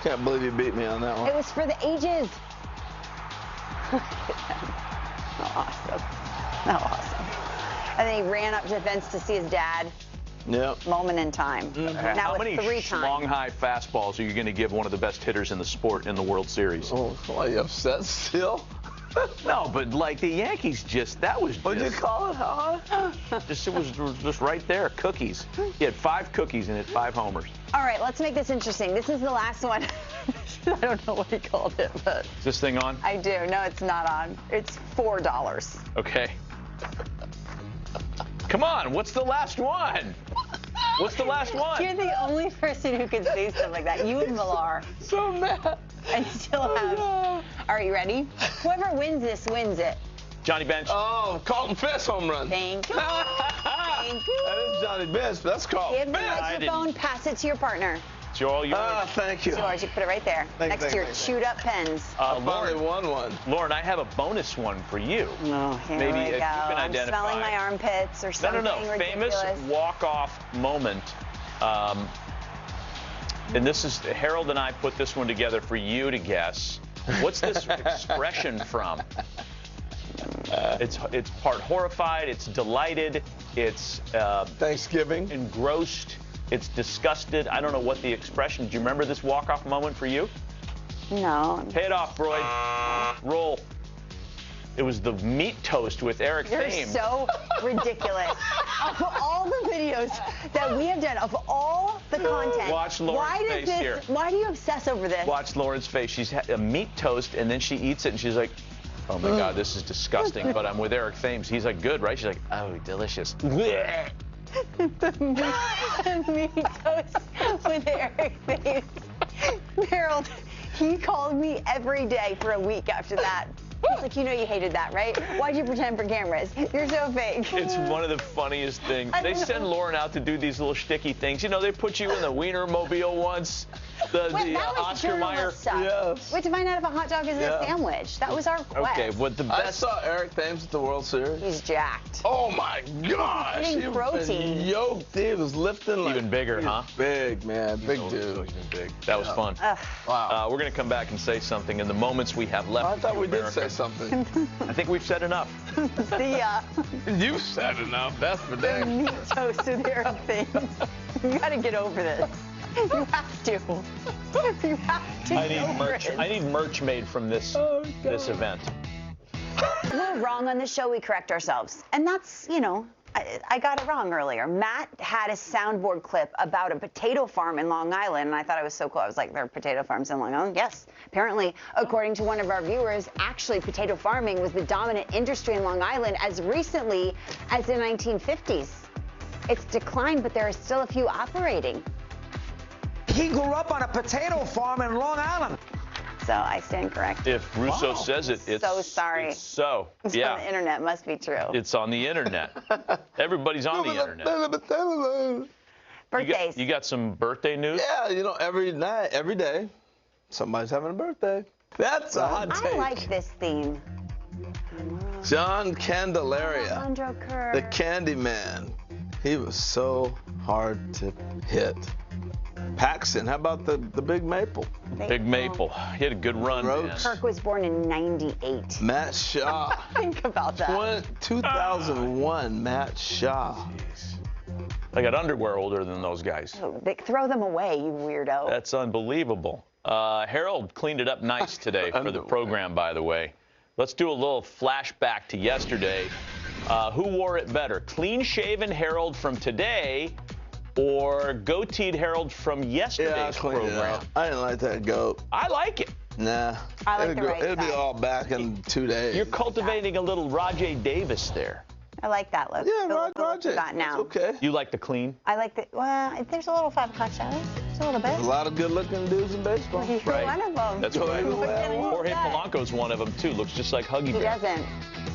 Can't believe you beat me on that one. It was for the ages. Awesome. Awesome. And then he ran up to the fence to see his dad. Yep. Moment in time. Now How with many 3 times. long high fastballs are you going to give one of the best hitters in the sport in the World Series? Oh, are you upset still? No, but like the Yankees that was just. What'd you call it, huh? It was just right there, cookies. He had 5 cookies and hit 5 homers. All right, let's make this interesting. This is the last one. I don't know what he called it, but. Is this thing on? I do. No, it's not on. It's $4. Okay. Come on, what's the last one? What's the last one? You're the only person who can say stuff like that. You and Millar. So mad. And still have. All right, you ready? Whoever wins this wins it. Johnny Bench. Oh, Carlton Fisk home run. Thank you. Thank you. That is Johnny Bench, but that's Carlton Give the Fisk. microphone, pass it to your partner. It's all yours. Thank you. It's yours. You put it right there. Next to your chewed up pens. I finally won one. Lauren, I have a bonus one for you. Oh, here Maybe we if go. you can I'm identify. smelling my armpits or something ridiculous. Famous walk-off moment. And this is, Harold and I put this one together for you to guess. What's this expression from? It's part horrified, it's delighted, it's Thanksgiving, engrossed. It's disgusted. I don't know what the expression. Do you remember this walk-off moment for you? No. Pay it off, Broyd. Roll. It was the meat toast with Eric You're Thames. so ridiculous. Of all the videos that we have done, of all the content, Watch Lauren's face here. Why do you obsess over this? Watch Lauren's face. She's had a meat toast, and then she eats it, and she's like, oh, my God, this is disgusting. But I'm with Eric Thames. He's like, good, right? She's like, oh, delicious. The meat toast with Eric Thames. Harold, he called me every day for a week after that. He's like, you know you hated that, right? Why'd you pretend for cameras? You're so fake. It's one of the funniest things. They send Lauren out to do these little shticky things. You know, they put you in the Wienermobile once. Wait, that was Oscar Mayer. stuff. Yes. We had to find out if a hot dog is in a sandwich. That was our quest. Okay, what the I best? saw Eric Thames at the World Series. He's jacked. Oh my gosh! Eating He was protein. yoked. He was lifting like Even bigger, huh? Big man, big dude. He's been big. That was fun. Wow. We're gonna come back and say something in the moments we have left. I thought we did America. say something. I think we've said enough. See ya. You said enough. That's for The dang. meat toast with Eric Thames. You gotta get over this. You have to. You have to. I need get over merch. it. I need merch made from this this event. We're wrong on the show, we correct ourselves. And that's, you know, I got it wrong earlier. Matt had a soundboard clip about a potato farm in Long Island, and I thought it was so cool. I was like, there are potato farms in Long Island? Yes. Apparently, according to one of our viewers, actually potato farming was the dominant industry in Long Island as recently as the 1950s. It's declined, but there are still a few operating. He grew up on a potato farm in Long Island. So I stand corrected. If Russo says it, it's so sorry. It's so. It's Yeah. on the internet. Must be true. It's on the internet. Everybody's on the internet. Birthdays. You got some birthday news? Yeah, you know, every night, every day, somebody's having a birthday. That's a hot take. I like this theme. John Candelaria, Alejandro Kerr. the Candy Man. He was so hard to hit. Paxton, how about the Big Maple? Big Maple. He had a good run, man. Kirk was born in 98. Matt Shaw. Think about that. 2001, Matt Shaw. I got underwear older than those guys. Oh, throw them away, you weirdo. That's unbelievable. Harold cleaned it up nice today for the program, by the way. Let's do a little flashback to yesterday. Who wore it better? Clean-shaven Harold from today or goateed Harold from yesterday's program? I didn't like that goat. I like it. Nah. I like the right It'll be side. all back in 2 days. You're cultivating a little Rajay Davis there. I like that look. Yeah, The look Roger. you got now. Okay. You like the clean? I like the, well, there's a little 5 o'clock shadow. Just a little bit. There's a lot of good-looking dudes in baseball. He's Right. one of them. That's what What can you Jorge say? Polanco's one of them, too. Looks just like Huggy He Bear. doesn't.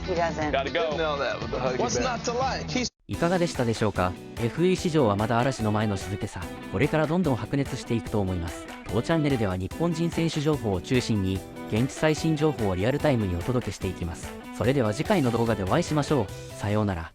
He doesn't. Gotta Didn't go. know that with the Huggy What's Bear. not to like? He's いかがでしたでしょうか。 FE 市場はまだ嵐の前の静けさ、これからどんどん白熱していくと思います。当チャンネルでは日本人選手情報を中心に現地最新情報をリアルタイムにお届けしていきます。それでは次回の動画でお会いしましょう。さようなら。